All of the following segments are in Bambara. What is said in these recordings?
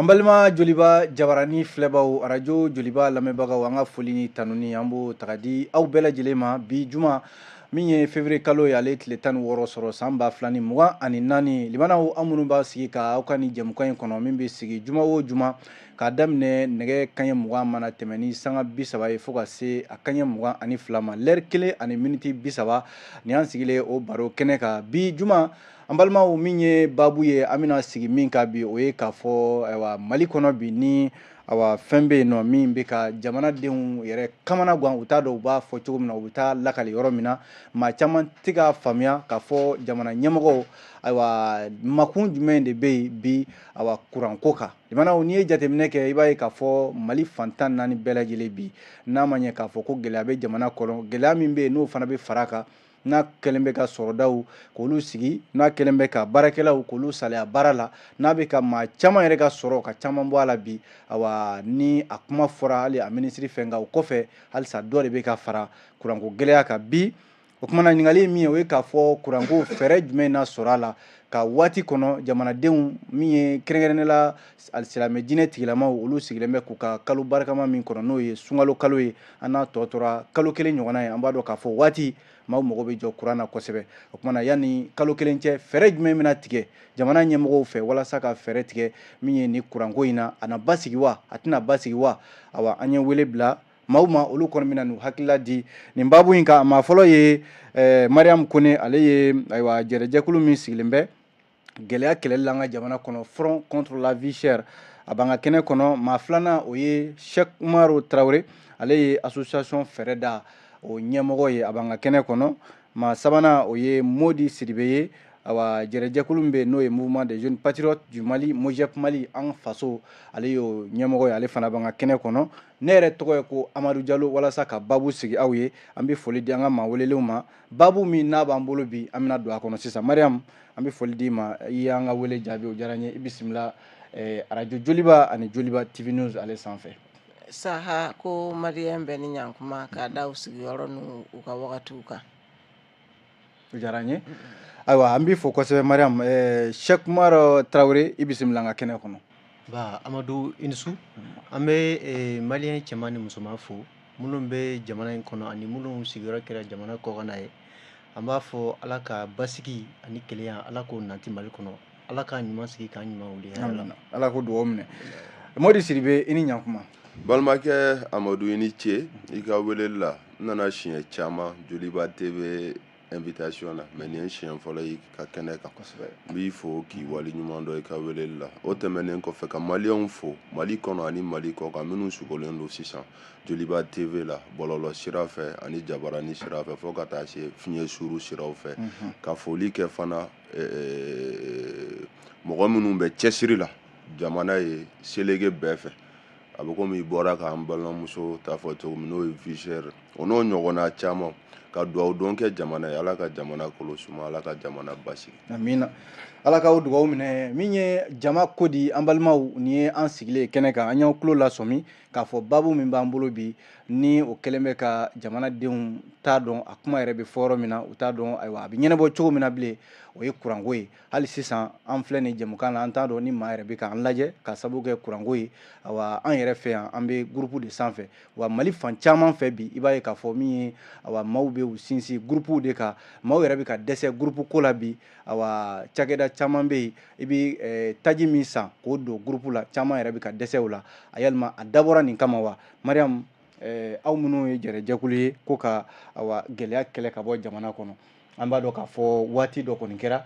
Ambalima Joliba Jabarani filɛbaw arajo Joliba lamɛnbagaw an ka foli ni tanuni an b'o taga di aw bɛɛ lajɛlen ma bi juma min ye février kalo ye ale tile 16 sɔrɔ san 2024 limanaw an minnu b'a sigi ka aw ka ni jɛmukan in kɔnɔ min bɛ sigi juma o juma k'a daminɛ nɛgɛ kanɲɛ 20 mana tɛmɛ ni sanga 30 ye fo ka se a kanɲɛ 22 ma l'heure 1 ani miniti 30 ni an sigilen o baro kɛnɛ kan bi juma an balimaw min ye baabu ye an bɛna sigi min ka bi o ye k'a fɔ Mali kɔnɔ bi ni fɛn bɛ yen nɔ min bɛ ka jamanadenw yɛrɛ kamana gan u t'a dɔn u b'a fɔ cogo min na u bɛ taa lakali yɔrɔ min na maa caman tɛ ka faamuya k'a fɔ jamana ɲɛmɔgɔw makun jumɛn de bɛ yen bi kuranko kan limanaw n'i ye jateminɛ kɛ i b'a ye k'a fɔ Mali fantan 4 bɛɛ lajɛlen bi n'a ma ɲɛ k'a fɔ ko gɛlɛya bɛ jamana kɔnɔ gɛlɛya min bɛ yen n'o fana bɛ far'a kan n'a kɛlen bɛ ka sɔrɔdaw k'olu sigi n'a kɛlen bɛ ka baarakɛlaw k'olu saliya baara la n'a bɛ ka maa caman yɛrɛ ka sɔrɔ ka caman bɔ a la bi ni a kuma fɔra hali a minisiri fɛ nka o kɔfɛ halisa dɔ de bɛ ka fara kuranko gɛlɛya kan bi o kumana ɲininkali min ye o ye k'a fɔ kuranko fɛɛrɛ jumɛn na sɔrɔ a la ka waati kɔnɔ jamanadenw min ye kɛrɛnkɛrɛnnen la silamɛ diinɛ tigilamaw olu sigilen bɛ k'u ka kalo barikama min kɔnɔ n'o ye sunkalo kalo ye an n'a tɔ tora kalo 1 ɲɔgɔnna ye an b'a dɔn k'a fɔ waati maaw mago bɛ jɔ kuran na kosɛbɛ o kumana yanni kalo 1 cɛ fɛɛrɛ jumɛn bɛna tigɛ jamana ɲɛmɔgɔw fɛ walasa ka fɛɛrɛ tigɛ min ye ni kuranko in na a na basigi wa a tɛna basigi wa an ye wele bila maaw ma olu kɔni bɛna n'u hakilila di nin baabu in kan maa fɔlɔ ye Mariam Kone ale ye jɛrɛjɛkulu min sigilen bɛ gɛlɛya kɛlɛli la an ka jamana kɔnɔ front contre la vie chère a b'an ka kɛnɛ kɔnɔ maa filanan o ye Cheikh Umaru Tarawele ale ye association fɛɛrɛ da o ɲɛmɔgɔ ye a b'an ka kɛnɛ kɔnɔ maa sabanan o ye Modi Sidibe ye jɛrɛjɛkulu min bɛ yen n'o ye mouvement des jeunes patriotes du Mali MOJEP Mali an faso ale y'o ɲɛmɔgɔ ye ale fana b'an ka kɛnɛ kɔnɔ ne yɛrɛ tɔgɔ ye ko Amadu Jalo walasa ka baabu sigi aw ye an bɛ foli di an ka maa welelenw ma baabu min n'a b'an bolo bi an bɛna don a kɔnɔ sisan Mariam an bɛ foli d'i ma i y'an ka wele jaabi o diyara n ye i bisimila arajo Joliba ani Joliba TV News ale sanfɛ saha ko Mariam bɛ ni ɲankuma k'a da u sigiyɔrɔ n'u ka wagatiw kan o diyara n ye ayiwa an b'i fo kosɛbɛ Mariam Cheikh Umaru Tarawele i bisimila an ka kɛnɛ kɔnɔ Amadu i ni su an bɛ maliyɛn cɛman ni musoman fo minnu bɛ jamana in kɔnɔ ani minnu sigiyɔrɔ kɛra jamana kɔkanna ye an b'a fɔ Ala ka basigi ani kelenya Ala k'o nati Mali kɔnɔ Ala ka ɲuman sigi k'an ɲuman wuli Ala ko dugawu minɛ Modi Sidibe i ni ɲankuma balimakɛ Amadu i ni ce i ka weleli la n nana siɲɛ caman Joliba TV invitation na mais nin ye siɲɛ fɔlɔ ye ka kɛnɛ kan n b'i fo k'i wali ɲuman dɔ i ka weleli la o tɛmɛnen kɔfɛ ka maliyɛnw fo Mali kɔnɔ ani Mali kɔ kan minnu sugolen don sisan Joliba TV la bɔlɔlɔ sira fɛ ani Jabarani sira fɛ fo ka taa se fiɲɛ suru siraw fɛ ka foli kɛ fana mɔgɔ minnu bɛ cɛsiri la jamana ye selege bɛɛ fɛ a bɛ komi i bɔra k'an balimamuso ta fɔ cogo min n'o ye vie chère o n'o ɲɔgɔnna caman ka dugawu don kɛ jamana ye Ala ka jamana kolo suma Ala ka jamana basigi amina Ala k'aw dugawu minɛ min ye jama ko di an balimaw nin ye an sigilen kɛnɛ kan an y'aw tulo lasɔmi k'a fɔ baabu min b'an bolo bi ni o kɛlen bɛ ka jamanadenw t'a dɔn a kuma yɛrɛ bɛ fɔ yɔrɔ min na u t'a dɔn a bɛ ɲɛnabɔ cogo min na bilen o ye kuranko ye hali sisan an filɛ nin jɛmukan na an t'a dɔn ni maa yɛrɛ bɛ k'an lajɛ ka sababu kɛ kuranko ye an yɛrɛ fɛ yan an bɛ groupe de sanfɛ wa Mali fan caman fɛ bi i b'a ye k'a fɔ min ye maaw bɛ u sinsin groupe de kan maaw yɛrɛ bɛ ka dɛsɛ groupe ko la bi cakɛda caman bɛ yen i bɛ taji min san k'o don groupe la caman yɛrɛ bɛ ka dɛsɛ o la yalima a dabɔra nin kama wa Mariam aw minnu ye jɛrɛjɛkulu ye ko ka gɛlɛya kɛlɛ ka bɔ jamana kɔnɔ an b'a dɔn k'a fɔ waati dɔ kɔni kɛra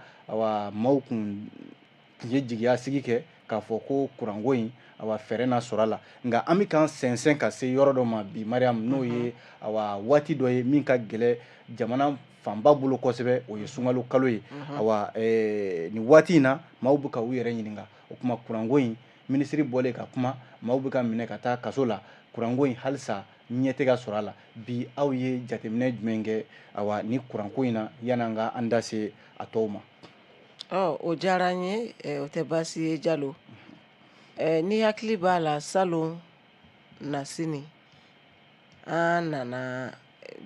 maaw kun ye jigiya sigi kɛ k'a fɔ ko kuranko in fɛɛrɛ na sɔrɔ a la nka an bɛ k'an sɛnsɛn ka se yɔrɔ dɔ ma bi Mariam n'o ye waati dɔ ye min ka gɛlɛ jamana fanba bolo kosɛbɛ o ye sunkalo kalo ye nin waati in na maaw bɛ ka u yɛrɛ ɲininka o kuma kuranko in minisiri bɔlen ka kuma maaw bɛ ka minɛ ka taa kaso la kuranko in halisa ɲɛ tɛ ka sɔrɔ a la bi aw ye jateminɛ jumɛn kɛ ni kuranko in na yan'an ka an da se a tɔw ma o diyara n ye o tɛ baasi ye Jalo ni hakili b'a la salon nasini an nana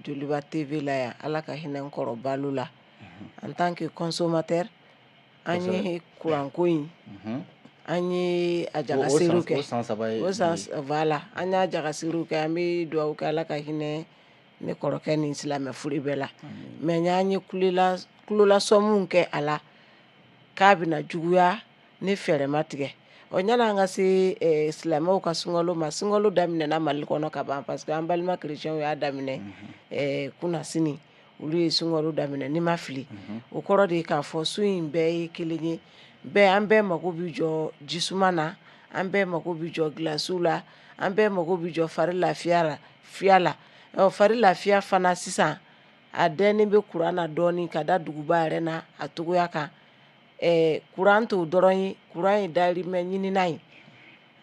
Joliba TV la yan Ala ka hinɛ n kɔrɔ Balo la en tant que consommateur an ye kuranko in an ye a jagasiriw kɛ o san voilà an y'a jagasiriw kɛ an bɛ dugawu kɛ Ala ka hinɛ ne kɔrɔkɛ ni silamɛ furu bɛɛ la mais an ye kulolasɔmuw kɛ a la k'a bɛna juguya ni fɛɛrɛ ma tigɛ ɲani an ka se silamɛw ka sunkalo ma sunkalo daminɛna Mali kɔnɔ ka ban parce que an balima chrétienw y'a daminɛ kunasini olu ye sunkalo daminɛ ni ma fili o kɔrɔ de k'a fɔ su in bɛɛ ye kelen ye an bɛɛ mago bi jɔ jisuma na an bɛɛ mago bi jɔ gilasiw la an bɛɛ mago bi jɔ fari lafiya la fari lafiya fana sisan a dɛnni bɛ kuran na dɔɔni ka da duguba yɛrɛ na a togoya kan kuran t'o dɔrɔn ye kuran ye dahirimɛ ɲinina ye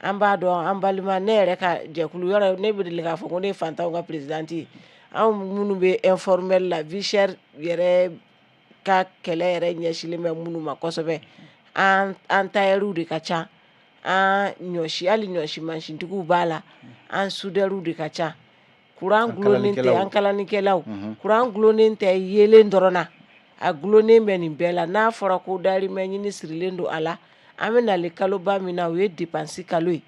an b'a dɔn an balima ne yɛrɛ ka jɛkulu yɔrɔ ne bɛ deli k'a fɔ ko ne ye fantanw ka présidente ye anw minnu bɛ informel la vie chère yɛrɛ ka kɛlɛ yɛrɛ ɲɛsilen bɛ minnu ma kosɛbɛ an tailleur de ka ca an hali ɲɔsi mansintigiw b'a la an soudeur de ka ca kuran gulonnen tɛ an kalanikɛlaw kuran gulonnen tɛ yelen dɔrɔn na a gulonnen bɛ nin bɛɛ la n'a fɔra ko dahirimɛ ɲini sirilen don a la an bɛ nale kaloba min na o ye dépense kalo ye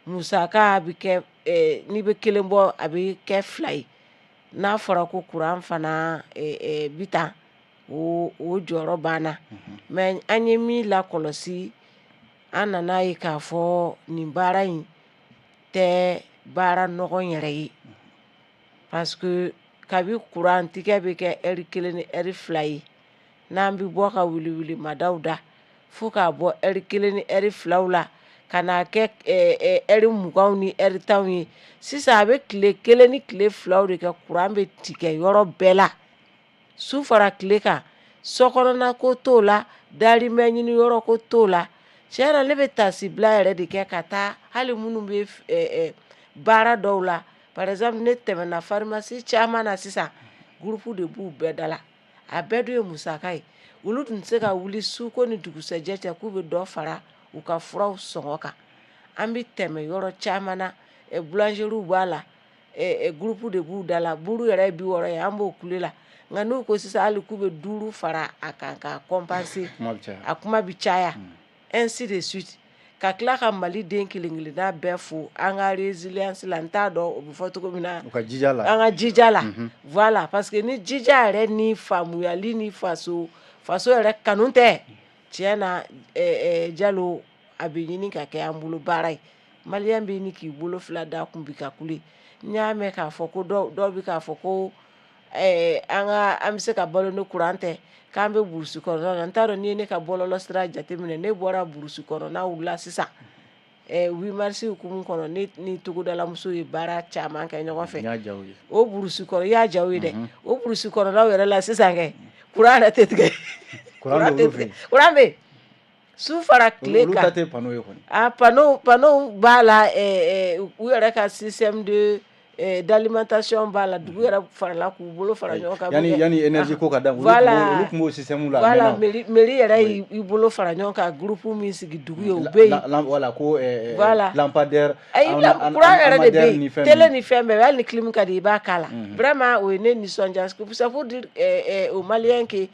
musaka bɛ kɛ n'i bɛ kelen bɔ a bɛ kɛ 2 ye n'a fɔra ko kuran fana bi tan o jɔyɔrɔ banna mais an ye min lakɔlɔsi an nana ye k'a fɔ nin baara in tɛ baara nɔgɔn yɛrɛ ye parce que kabi kuran tigɛ bɛ kɛ heure 1 ni heure 2 ye n'an bɛ bɔ ka wuli madaw da fo k'a bɔ heure 1 ni heure 2 la ka n'a kɛ heure 20 ni heure 10 ye sisan a bɛ tile 1 ni tile 2 de kɛ kuran bɛ tigɛ yɔrɔ bɛɛ la su fara tile kan sokɔnɔna ko t'o la dahirimɛ ɲini yɔrɔ ko t'o la tiɲɛ na ne bɛ tasi bila yɛrɛ de kɛ ka taa hali minnu bɛ baara dɔw la par exemple ne tɛmɛna pharmacie caman na sisan groupe de b'u bɛɛ da la a bɛɛ dun ye musaka ye olu tun tɛ se ka wuli su ko ni dugusɛjɛ cɛ k'u bɛ dɔ fara u ka furaw sɔngɔ kan an bɛ tɛmɛ yɔrɔ caman na boulangeries b'a la groupe de b'u da la buru yɛrɛ ye 60 ye an b'o kule la nka n'u ko sisan hali k'u bɛ 5 fara a kan ka compenser a kuma bɛ caya ainsi de suite ka tila ka Mali den kelen-kelenna bɛɛ fo an ka résilience la n t'a dɔn o bɛ fɔ cogo min na an ka jija la voilà parce que ni jija yɛrɛ ni faamuyali ni faso yɛrɛ kanu tɛ tiɲɛ na Jalo a bɛ ɲini ka kɛ an bolo baara ye maliyɛn bɛ ɲini k'i bolo 2 da kun bi ka kule n y'a mɛn k'a fɔ ko dɔw bɛ k'a fɔ ko an bɛ se ka balo ni kuran tɛ k'an bɛ burusi kɔnɔna na n t'a dɔn n'i ye ne ka bɔlɔlɔ sira jateminɛ ne bɔra burusi kɔnɔnaw la sisan 8 mars hukumu kɔnɔ ne ni togodalamuso ye baara caman kɛ ɲɔgɔn fɛ o burusi kɔnɔ i y'a jaw ye dɛ o burusi kɔnɔnaw yɛrɛ la sisan kɛ kuran yɛrɛ tɛ tigɛ kuran bɛ su fara tile kan pano b'a la u yɛrɛ ka système d'alimentation b'a la dugu yɛrɛ farala k'u bolo fara ɲɔgɔn kan yani énergie ko ka da olu tun b'o système la voilà mairie yɛrɛ y'i bolo fara ɲɔgɔn kan groupe min sigi dugu ye o bɛ yen voilà ko lampadaire kuran yɛrɛ de bɛ yen télé ni fɛn bɛɛ hali ni clim ka di i b'a k'a la vraiment o ye ne nisɔndiya c'est pour dire aux Maliens que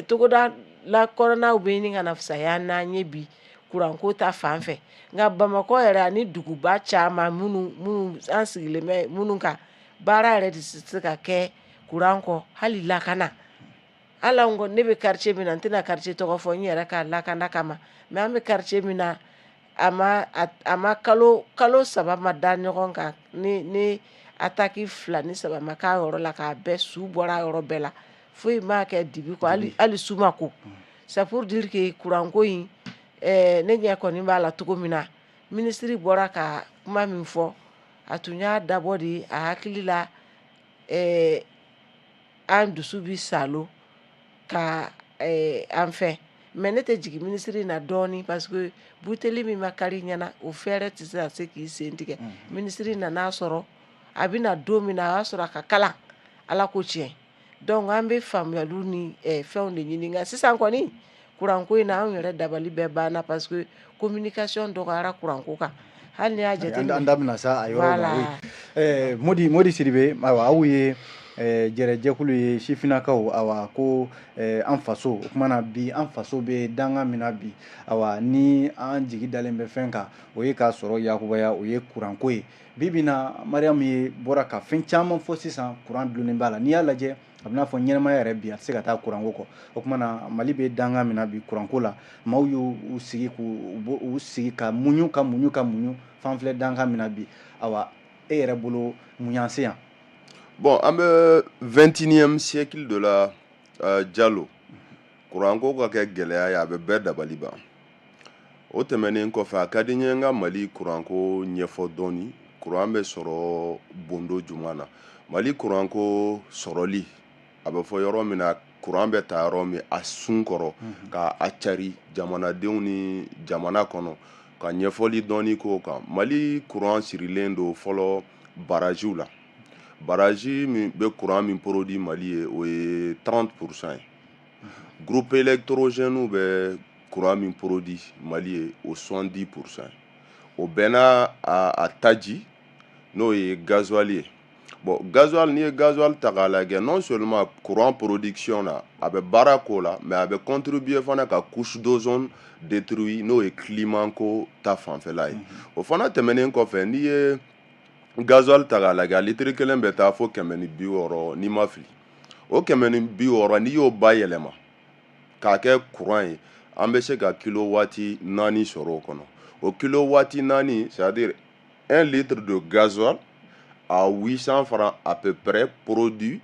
togoda la kɔnɔnaw bɛ ɲini ka na fisaya n'an ye bi kuranko ta fan fɛ nka Bamakɔ yɛrɛ ani duguba caman minnu an sigilen bɛ minnu kan baara yɛrɛ de tɛ se ka kɛ kuran kɔ hali lakana hali an ko ne bɛ quartier min na n tɛna quartier tɔgɔ fɔ n yɛrɛ ka lakana kama mais an bɛ quartier min na a ma kalo 3 ma da ɲɔgɔn kan ni attaque 2 ni 3 ma k'a yɔrɔ la k'a bɛɛ su bɔra yɔrɔ bɛɛ la foyi m'a kɛ dibi kɔ hali su ma ko c'est pour dire que kuranko in ne ɲɛ kɔni b'a la cogo min na ministre bɔra ka kuma min fɔ a tun y'a dabɔ de a hakili la an dusu bi salo ka an fɛ mais ne tɛ jigin ministre in na dɔɔni parce que buteli min ma kari ɲɛna o fɛɛrɛ tɛ se ka se k'i sen tigɛ ministre in nan'a sɔrɔ a bɛna don min na a y'a sɔrɔ a ka kalan ala ko tiɲɛ donc an bɛ faamuyaliw ni fɛnw de ɲini nka sisan kɔni kuranko in na an yɛrɛ dabali bɛɛ banna parce que communication dɔgɔyara kuranko kan hali n'i y'a jateminɛ an da bɛna sa a yɔrɔ ma Modi Sidibe ayiwa aw ye jɛrɛjɛkulu ye sifinnakaw awa ko an faso o kumana bi an faso bɛ danga min na bi awa ni an jigi dalen bɛ fɛn kan o ye k'a sɔrɔ yakubaya o ye kuranko ye bi bi na Mariam ye bɔra ka fɛn caman fɔ sisan kuran dulonnen b'a la n'i y'a lajɛ a bɛ n'a fɔ ɲɛnɛmaya yɛrɛ bi a tɛ se ka taa kuranko kɔ o kumana Mali bɛ danga min na bi kuranko la maaw y'u sigi k'u sigi ka muɲu f'an filɛ danga min na bi awa e yɛrɛ bolo mun y'an se yan. Bon, an bɛ 21e siècle de la Diallo kuranko ka kɛ gɛlɛya ye a bɛ bɛɛ dabali ban o tɛmɛnen kɔfɛ a ka di n ye n ka Mali kuranko ɲɛfɔ dɔɔni kuran bɛ sɔrɔ bondo jumɛn na Mali kuranko sɔrɔli a bɛ fɔ yɔrɔ min na kuran bɛ ta yɔrɔ min a sun kɔrɔ ka a cari jamanadenw ni jamana kɔnɔ ka ɲɛfɔli dɔɔni k'o kan Mali kuran sirilen don fɔlɔ barajiw la baraji min bɛ kuran min produit Mali ye o ye 30% ye groupe électrogène bɛ kuran min produit Mali ye o 70% o bɛnna a taji n'o ye gasoil ye bon gasoil ni ye gasoil ta k'a lajɛ non seulement courant production na a bɛ baara k'o la mais a bɛ contribuer fana ka couche d'ozone détruit n'o ye climat ko ta fanfɛla ye o fana tɛmɛnen kɔfɛ n'i ye gasoil ta k'a lajɛ litiri kelen bɛ taa fo 160 n'i ma fili o 160 n'i y'o bayɛlɛma k'a kɛ courant ye an bɛ se ka kilowati 4 sɔrɔ o kɔnɔ o kilowati 4 c'est-à-dire 1 litre de gasoil à 800 francs à peu près produit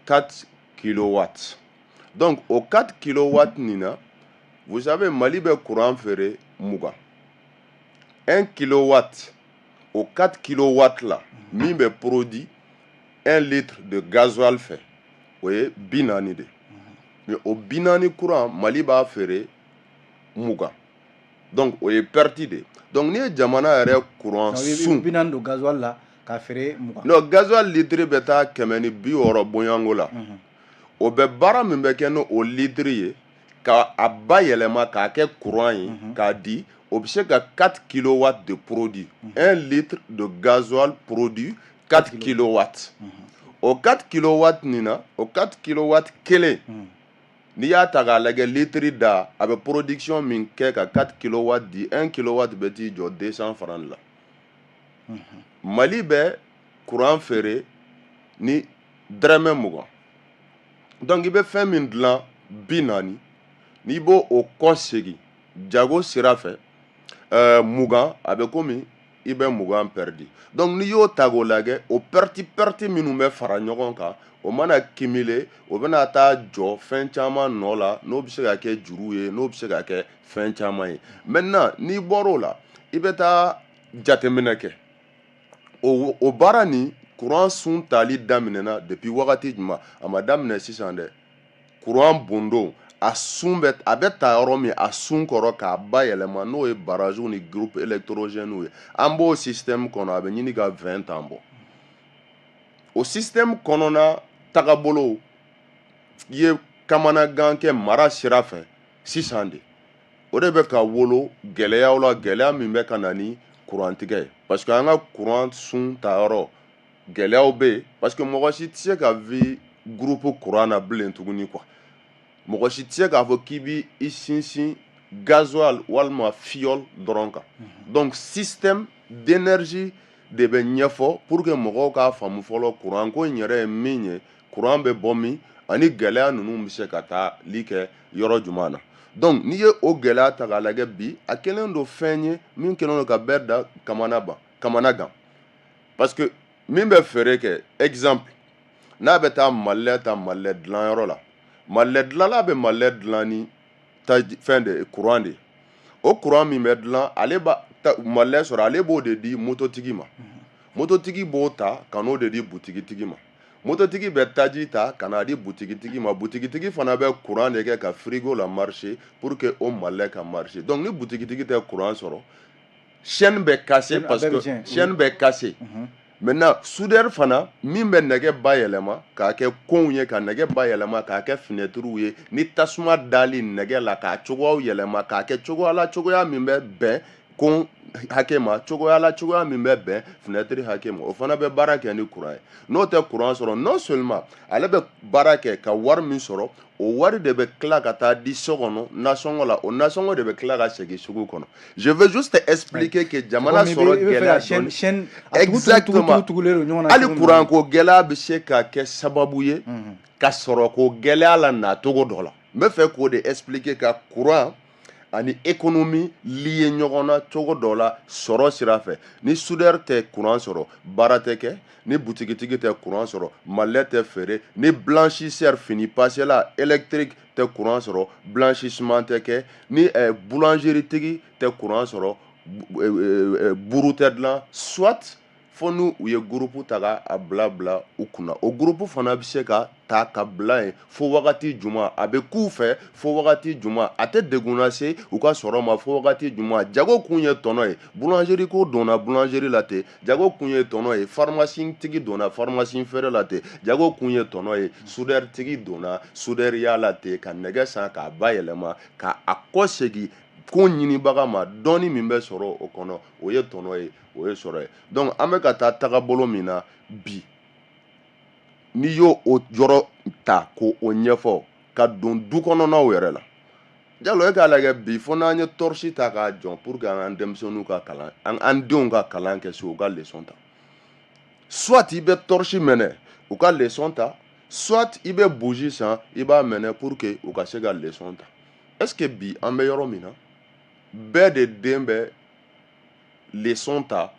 4 kilowatts donc au 4 kilowatts nina vous savez Mali bɛ courant feere 20 1 kilowatt au 4 kilowatts là min bɛ produit 1 litre de gasoil fɛ o ye 40 de mais o 40 courant Mali b'a feere 20 donc o ye perte de donc ni ye jamana yɛrɛ courant sun 40 don gasoil la k'a feere 20 non gasoil litre bɛ taa 160 bɔɲanko la o bɛ baara min bɛ kɛ n'o litre ye ka a bayɛlɛma k'a kɛ courant ye k'a di o bɛ se ka 4 kilowatts de produit 1 litre de gasoil produit 4 kilowatts o 4 kilowatts nin na o 4 kilowatts kelen n'i y'a ta k'a lajɛ litre da a bɛ production min kɛ ka 4 kilowatts di 1 kilowatt bɛ t'i jɔ 200 francs la Mali bɛ courant feere ni dɛrɛmɛ 20 donc i bɛ fɛn min dilan 40 n'i b'o o kɔ segin jago sira fɛ 20 a bɛ komi i bɛ 20 perdu donc n'i y'o ta k'o lajɛ o perte minnu bɛ fara ɲɔgɔn kan o mana cumuler o bɛna taa jɔ fɛn caman nɔ la n'o bɛ se ka kɛ juru ye n'o bɛ se ka kɛ fɛn caman ye maintenant n'i bɔr'o la i bɛ taa jateminɛ kɛ o baara ni courant sun tali daminɛna depuis wagati jumɛn a ma daminɛ sisan dɛ courant bondon a bɛ ta yɔrɔ min a sun kɔrɔ k'a bayɛlɛma n'o ye barrage ni groupe électrogène ye an b'o système kɔnɔ a bɛ ɲini ka 20 ans bɔ o système kɔnɔna tagabolo ye kamanagan kɛ mara sira fɛ sisan de o de bɛ ka wolo gɛlɛyaw la gɛlɛya min bɛ ka na ni kurantigɛ ye parce que an ka courant sun ta yɔrɔ gɛlɛyaw bɛ yen parce que mɔgɔ si tɛ se ka vi groupe courant na bilen tuguni quoi mɔgɔ si tɛ se k'a fɔ k'i bi i sinsin gasoil walima fiole dɔrɔn kan donc système d'énergie de bɛ ɲɛfɔ pour que mɔgɔw k'a faamu fɔlɔ courant ko in yɛrɛ ye min ye courant bɛ bɔ min ani gɛlɛya ninnu bɛ se ka taali kɛ yɔrɔ jumɛn na donc n'i ye o gɛlɛya ta k'a lajɛ bi a kɛlen don fɛn ye min kɛlen don ka bɛɛ da kamana gan parce que min bɛ feere kɛ exemple n'a bɛ taa malilɛ ta malilɛ dilanyɔrɔ la malilɛ dilanla bɛ malilɛ dilan ni fɛn de courant de o courant min bɛ dilan ale b'a malilɛ sɔrɔ ale b'o de di mototigi ma mototigi b'o ta ka n'o de di butigitigi ma mototigi bɛ taji ta ka n'a di butigitigi ma butigitigi fana bɛ courant de kɛ ka frigo la marcher pour que o malilɛ ka marcher donc ni butigitigi tɛ courant sɔrɔ chaîne bɛ casser parce que chaîne bɛ casser maintenant soudeur fana min bɛ nɛgɛ bayɛlɛma k'a kɛ konw ye ka nɛgɛ bayɛlɛma k'a kɛ fenêtres ye ni tasuma dali nɛgɛ la k'a cogoyaw yɛlɛma k'a kɛ cogoya la cogoya min bɛ bɛn kon hakɛ ma cogoya la cogoya min bɛ bɛn fenêtre hakɛ ma o fana bɛ baara kɛ ni courant ye n'o tɛ courant sɔrɔ non seulement ale bɛ baara kɛ ka wari min sɔrɔ o wari de bɛ tila ka taa di so kɔnɔ nasɔngɔ la o nasɔngɔ de bɛ tila ka segin sugu kɔnɔ je veux juste expliquer que jamana sɔrɔ gɛlɛya dɔɔni exactement hali courant ko gɛlɛya bɛ se ka kɛ sababu ye ka sɔrɔ ko gɛlɛya la nacogo dɔ la n bɛ fɛ k'o de expliquer ka courant ani économie lié ɲɔgɔn na cogo dɔ la sɔrɔ sira fɛ ni soudeur tɛ courant sɔrɔ baara tɛ kɛ ni butigitigi tɛ courant sɔrɔ malilɛ tɛ feere ni blanchisseur fini passela électrique tɛ courant sɔrɔ blanchissement tɛ kɛ ni boulangerie tigi tɛ courant sɔrɔ buru tɛ dilan soit fo n'u ye groupe ta ka bila u kunna o groupe fana bɛ se ka ta ka bila yen fo wagati juma a bɛ k'u fɛ fo wagati juma a tɛ degun lase u ka sɔrɔ ma fo wagati juma jago kun ye tɔnɔ ye boulangerie ko donna boulangerie la ten jago kun ye tɔnɔ ye pharmacie tigi donna pharmacie feere la ten jago kun ye tɔnɔ ye soudeur tigi donna soudeur la ten ka nɛgɛ san k'a bayɛlɛma ka a kɔ segin ko ɲinibaga ma dɔɔni min bɛ sɔrɔ o kɔnɔ o ye tɔnɔ ye o ye sɔrɔ ye donc an bɛ ka taa tagabolo min na bi n'i y'o yɔrɔ ta k'o ɲɛfɔ ka don du kɔnɔnaw yɛrɛ la jalo e k'a lajɛ bi fo n'an ye torche ta k'a jɔ pour que an denmisɛnninw ka kalan an denw ka kalan kɛ so u ka leçon ta soit i bɛ torche mɛnɛ u ka leçon ta soit i bɛ bougie san i b'a mɛnɛ pour que u ka se ka leçon ta est-ce que bi an bɛ yɔrɔ min na bɛɛ de den bɛ leçon ta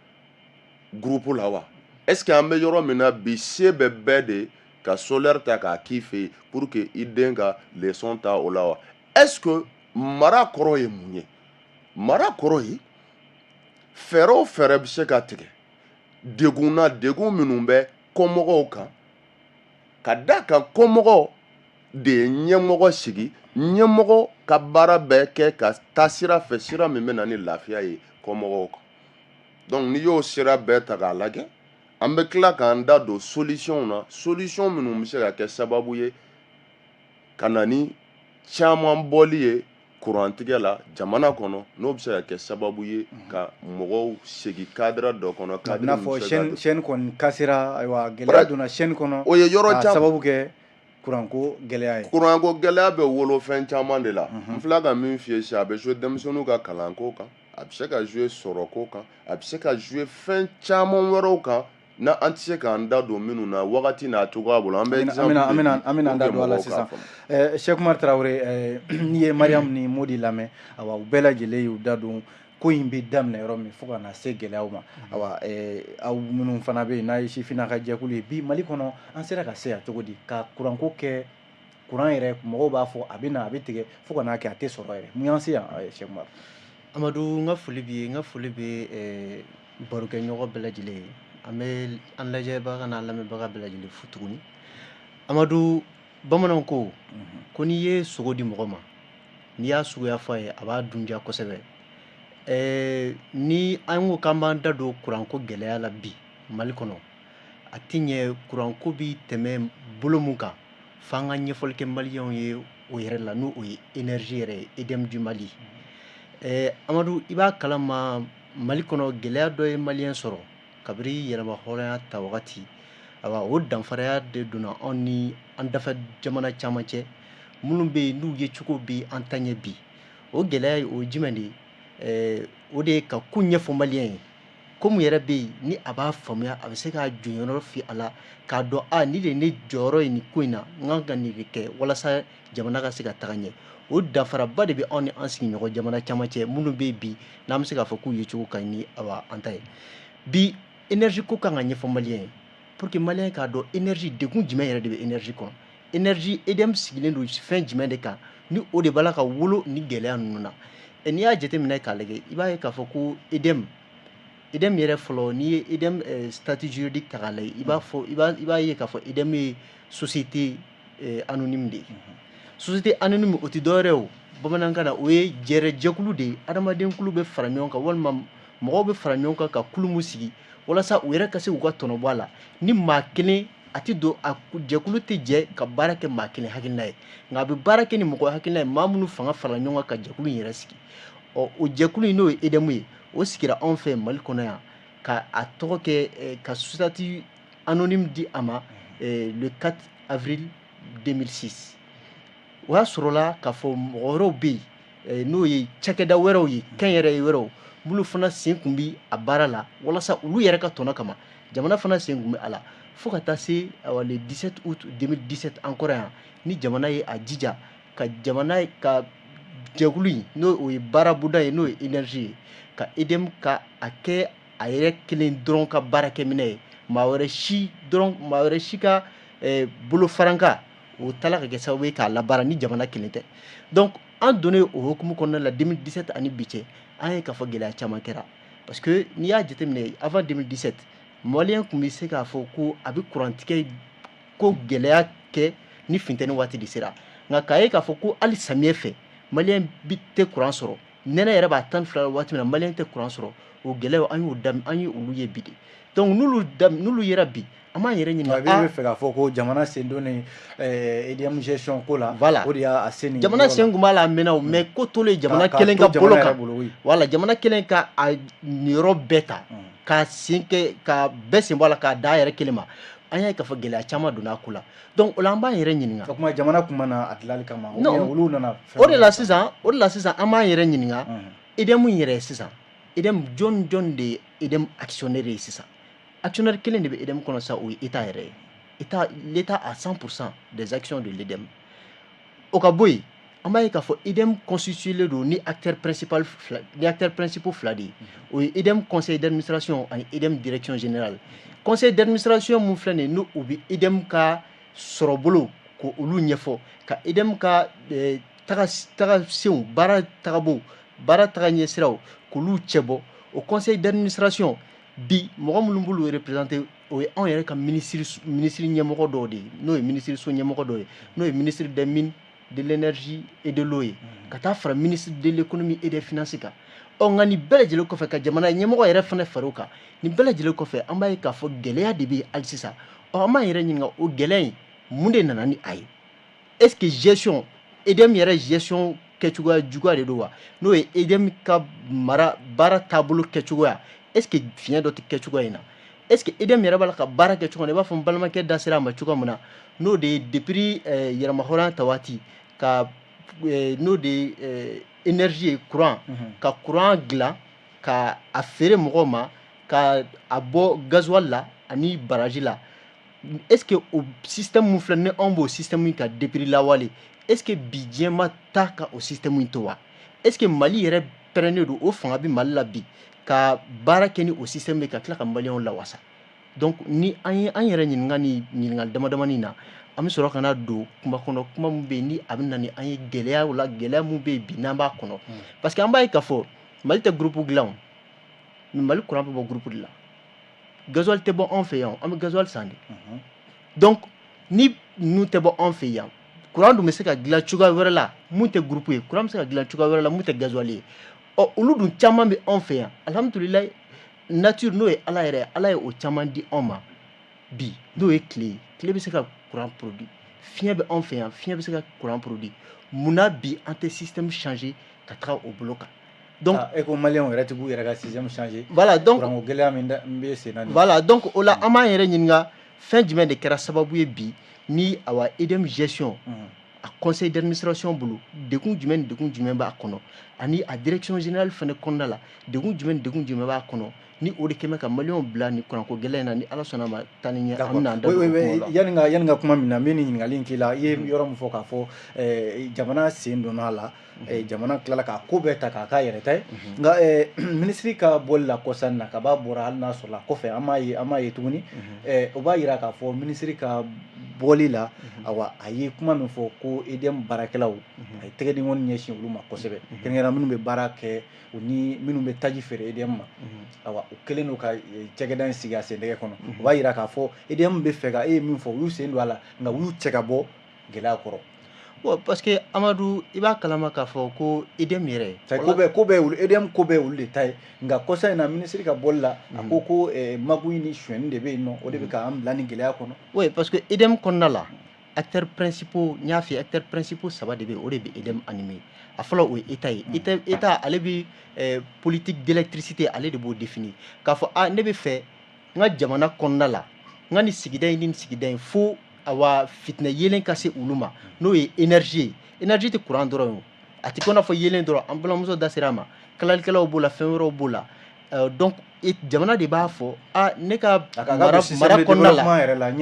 groupe la wa est-ce que an bɛ yɔrɔ min na bi se bɛ bɛɛ de ka solaire ta k'a k'i fɛ yen pour que i den ka leçon ta o la wa est-ce que mara kɔrɔ ye mun ye mara kɔrɔ ye fɛɛrɛ o fɛɛrɛ bɛ se ka tigɛ degun minnu bɛ kɔmɔgɔw kan ka da kan kɔmɔgɔ de ye ɲɛmɔgɔ sigi ɲɛmɔgɔ ka baara bɛɛ kɛ ka taa sira fɛ sira min bɛ na ni lafiya ye kɔmɔgɔw kan donc n'i y'o sira bɛɛ ta k'a lajɛ an bɛ tila k'an da don solution na solution minnu bɛ se ka kɛ sababu ye ka na ni caman bɔli ye kurantigɛ la jamana kɔnɔ n'o bɛ se ka kɛ sababu ye ka mɔgɔw segin cadre dɔ kɔnɔ cadre n'a fɔ chaîne kɔni kasira ayiwa gɛlɛya donna chaîne kɔnɔ o ye yɔrɔ caman sababu kɛ kuranko gɛlɛya ye kuranko gɛlɛya bɛ wolo fɛn caman de la n filɛ ka min f'i ye sisan a bɛ jouer denmisɛnninw ka kalanko kan a bɛ se ka jouer sɔrɔko kan a bɛ se ka jouer fɛn caman wɛrɛw kan na an tɛ se k'an da don minnu na wagati n'a cogoya bolo an bɛ exemple an bɛna da don a la sisan Cheikh Umar Traoré n'i ye Mariam ni Modi lamɛn awa u bɛɛ lajɛlen y'u da don ko in bɛ daminɛ yɔrɔ min fo ka na se gɛlɛyaw ma awa aw minnu fana bɛ yen n'a ye sifinnaka jɛkulu ye bi Mali kɔnɔ an sera ka se yan cogo di ka kuranko kɛ kuran yɛrɛ mɔgɔw b'a fɔ a bɛ na a bɛ tigɛ fo ka n'a kɛ a tɛ sɔrɔ yɛrɛ mun y'an se yan Cheikh Umar Amadu n ka foli bɛ barokɛɲɔgɔn bɛɛ lajɛlen ye an bɛ an lajɛbaga n'a lamɛnbaga bɛɛ lajɛlen fo tuguni Amadu bamananw ko ko n'i ye sogo di mɔgɔ ma n'i y'a suguya fɔ a ye a b'a dundiya kosɛbɛ ni an ko k'an b'an da don kuranko gɛlɛya la bi Mali kɔnɔ a ti ɲɛ kuranko bi tɛmɛ bolo mun kan f'an ka ɲɛfɔli kɛ maliyɛnw ye o yɛrɛ la n'o ye énergie yɛrɛ ye EDM du Mali Amadu i b'a kalama Mali kɔnɔ gɛlɛya dɔ ye maliyɛn sɔrɔ kabiri yɛlɛma hɔrɔnya ta wagati awa o danfaraya de donna anw ni an dafa jamana caman cɛ minnu bɛ yen n'u ye cogo bɛ an ta ɲɛ bi o gɛlɛya ye o ye jumɛn de ye o de ye ka ko ɲɛfɔ maliyɛn ye ko mun yɛrɛ bɛ yen ni a b'a faamuya a bɛ se k'a jɔyɔrɔ fi a la k'a dɔn ni de ye ne jɔyɔrɔ ye nin ko in na n kan ka nin de kɛ walasa jamana ka se ka taga ɲɛ o danfaraba de bɛ anw ni an sigiɲɔgɔn jamana caman cɛ minnu bɛ yen bi n'an bɛ se k'a fɔ k'u ye cogo ka ɲi ni an ta ye bi énergie ko kan ka ɲɛfɔ maliyɛn ye pour que maliyɛn k'a dɔn énergie degun jumɛn yɛrɛ de bɛ énergie kɔnɔ énergie EDM sigilen don fɛn jumɛn de kan ni o de b'a la ka wolo ni gɛlɛya ninnu na n'i y'a jateminɛ k'a lajɛ i b'a ye k'a fɔ ko EDM yɛrɛ fɔlɔ n'i ye EDM statut juridique ta k'a lajɛ i b'a ye k'a fɔ EDM ye société anonyme de ye société anonyme o tɛ dɔwɛrɛ o bamanankan na o ye jɛrɛjɛkulu de ye adamaden kulu bɛ fara ɲɔgɔn kan walima mɔgɔw bɛ fara ɲɔgɔn kan ka kulu mun sigi walasa u yɛrɛ ka se k'u ka tɔnɔ bɔ a la ni maa kelen a tɛ don a jɛkulu tɛ jɛ ka baara kɛ maa kelen hakilina ye nka a bɛ baara kɛ ni mɔgɔ hakilina ye maa minnu fanga fara ɲɔgɔn kan ka jɛkulu in yɛrɛ sigi o jɛkulu in n'o ye EDM ye o sigira anw fɛ Mali kɔnɔ yan ka a tɔgɔ kɛ ka société anonyme di a ma le 4 avril 2006 o y'a sɔrɔla k'a fɔ mɔgɔ wɛrɛw bɛ yen n'o ye cakɛda wɛrɛw ye kɛnyɛrɛye wɛrɛw minnu fana sen kun bi a baara la walasa olu yɛrɛ ka tɔnɔ kama jamana fana sen kun bɛ a la fo ka taa se le 17 août 2017 an kɔrɔ yan ni jamana ye a jija ka jamana ka jɛkulu in n'o ye baara bonda ye n'o ye énergie ye ka EDM ka a kɛ a yɛrɛ kelen dɔrɔn ka baarakɛminɛ ye maa wɛrɛ si ka bolofaranka o tala ka kɛ sababu ye k'a labaara ni jamana kelen tɛ donc an donnen o hukumu kɔnɔna la 2017 ani bi cɛ an ye k'a fɔ gɛlɛya caman kɛra parce que n'i y'a jateminɛ avant 2017 maliyɛn tun bɛ se k'a fɔ ko a bɛ kurantigɛ ko gɛlɛya kɛ ni funtɛni waati de sera nka k'a ye k'a fɔ ko hali samiyɛ fɛ maliyɛn tɛ kuran sɔrɔ nɛnɛ yɛrɛ b'a 12 la waati min na maliyɛn tɛ kuran sɔrɔ o gɛlɛyaw an ye olu ye bi de donc n'olu yera bi an b'an yɛrɛ ɲininka bɛ fɛ k'a fɔ ko jamana sen donnen EDM gestion ko la voilà o de y'a sen nin jamana sen kun b'a la a mɛnna mais ko tolen jamana kelen ka bolo kan voilà jamana kelen ka a niyɔrɔ bɛɛ ta ka sen kɛ ka bɛɛ sen bɔ a la k'a da a yɛrɛ kelen ma an y'a ye k'a fɔ gɛlɛya caman donna a ko la donc o la an b'an yɛrɛ ɲininka o kuma jamana kun mana a dilanli kama olu nana o de la sisan an b'an yɛrɛ ɲininka EDM yɛrɛ sisan EDM jɔn de ye EDM actionnaire ye sisan actionnaire kelen de bɛ EDM kɔnɔ sa o ye état yɛrɛ ye l'état a 100% des actions de l'EDM o ka bɔ yen an b'a ye k'a fɔ EDM constitué don ni acteurs principaux fila de ye o ye EDM conseil d'administration ani EDM direction générale conseil d'administration mun filɛ nin ye n'o bɛ EDM ka sɔrɔbolo ko olu ɲɛfɔ ka EDM ka tagasenw baara tagabolo baara taga ɲɛsiraw k'olu cɛbɔ o conseil d'administration bi mɔgɔ minnu b'olu représenté o ye anw yɛrɛ ka ministre ɲɛmɔgɔ dɔw de ye n'o ye ministre so ɲɛmɔgɔ dɔw ye n'o ye ministre des mines de l'énergie et de l'eau ye ka taa fara ministre de l'économie et des finances kan nka nin bɛɛ lajɛlen kɔfɛ ka jamana ɲɛmɔgɔ yɛrɛ fana far'o kan nin bɛɛ lajɛlen kɔfɛ an b'a ye k'a fɔ gɛlɛya de bɛ yen hali sisan an b'an yɛrɛ ɲininka o gɛlɛya in mun de nana ni a ye est ce que gestion EDM yɛrɛ gestion kɛcogoya juguya de don wa n'o ye EDM ka baara taabolo kɛcogoya est ce que fiɲɛ dɔ tɛ kɛcogoya in na est ce que EDM yɛrɛ b'a la ka baara kɛ cogo min na i b'a fɔ n balimakɛ da sera a ma cogoya min na n'o de ye depuis yɛrɛmahɔrɔnya ta waati ka n'o de ye énergie ye courant ka courant dilan ka a feere mɔgɔw ma ka a bɔ gasoil la ani baraji la est ce que o système mun filɛ ni anw b'o système in ka depuis lawale est ce que bi diɲɛ ma taa ka o système in to wa est ce que Mali yɛrɛ pɛrɛnnen don o fanga bɛ Mali la bi ka baara kɛ ni o système ye ka tila ka maliyɛnw lawasa donc ni an yɛrɛ ɲininka ni ɲininkali damadamanin na an bɛ sɔrɔ ka na don kuma kɔnɔ kuma min bɛ yen ni a bɛ na ni an ye gɛlɛyaw la gɛlɛya min bɛ yen bi n'an b'a kɔnɔ parce que an b'a ye k'a fɔ Mali tɛ groupe dilan mais Mali courant bɛ bɔ groupe de la gasoil tɛ bɔ anw fɛ yan an bɛ gasoil san de donc ni ninnu tɛ bɔ anw fɛ yan courant dun bɛ se ka dilan cogoya wɛrɛ la mun tɛ groupe ye courant bɛ se ka dilan cogoya wɛrɛ la mun tɛ gasoil ye olu dun caman bɛ anw fɛ yan alhamdulilayi nature n'o ye ala yɛrɛ ala ye o caman di anw ma bi n'o ye tile ye tile bɛ se ka courant produit fiɲɛ bɛ anw fɛ yan fiɲɛ bɛ se ka courant produit munna bi an tɛ système changer ka taga o bolo kan donc e ko maliyɛnw yɛrɛ tɛ k'u yɛrɛ ka système changer voilà donc courant ko gɛlɛya min bɛ sen na voilà donc o la an b'an yɛrɛ ɲininka fɛn jumɛn de kɛra sababu ye bi ni awa EDM gestion a conseil d'administration bolo dekun jumɛn b'a kɔnɔ ani a direction générale fana kɔnɔna la dekun jumɛn b'a kɔnɔ ni o de kɛmɛ ka maliyɛnw bila ni kuranko gɛlɛya in na ni ala sɔnna ma taa ni ɲɛ an bɛna an da don o kuma la yani ka kuma min na n bɛ nin ɲininkali in k'i la i ye yɔrɔ min fɔ k'a fɔ jamana sen donna a la jamana tilala k'a ko bɛɛ ta k'a k'a yɛrɛ ta ye nka minisiri ka bɔli la kɔsa in na kaba bɔra hali n'a sɔrɔla kɔfɛ an m'a ye tuguni o b'a yira k'a fɔ minisiri ka bɔli la awa a ye kuma min fɔ ko EDM baarakɛlaw a ye tɛgɛden kɔni ɲɛsin olu ma kosɛbɛ kɛrɛnkɛrɛnnenya minnu bɛ baara kɛ u ni minnu bɛ taji feere EDM ma awa o kɛlen don ka cakɛda in sigi a sen tɛgɛ kɔnɔ o b'a yira k'a fɔ EDM bɛ fɛ ka e ye min fɔ u y'u sen don a la nka u y'u cɛ ka bɔ gɛlɛya kɔrɔ bon parce que Amadu i b'a kalama k'a fɔ ko EDM yɛrɛ ko bɛɛ olu EDM ko bɛɛ olu de ta ye nka kɔsa in na minisiri ka bɔli la a ko magu ni sonyɛni de bɛ yen nɔ o de bɛ k'an bila ni gɛlɛya kɔnɔ oui parce que EDM kɔnɔna la acteurs principaux acteurs principaux saba de bɛ o de bɛ EDEM animé a fɔlɔ o ye état ye état ale bɛ politique d'électricité ale de b'o définir k'a fɔ ne bɛ fɛ n ka jamana kɔnɔna la n ka nin sigida in ni nin sigida in fo awa fitinɛ yelen ka se olu ma n'o ye énergie ye énergie tɛ courant dɔrɔn ye a tɛ ko n'a fɔ yelen dɔrɔn an balimamuso da sera a ma kalalikɛlaw b'o la fɛn wɛrɛw b'o la donc jamana de b'a fɔ ne ka mara kɔnɔna la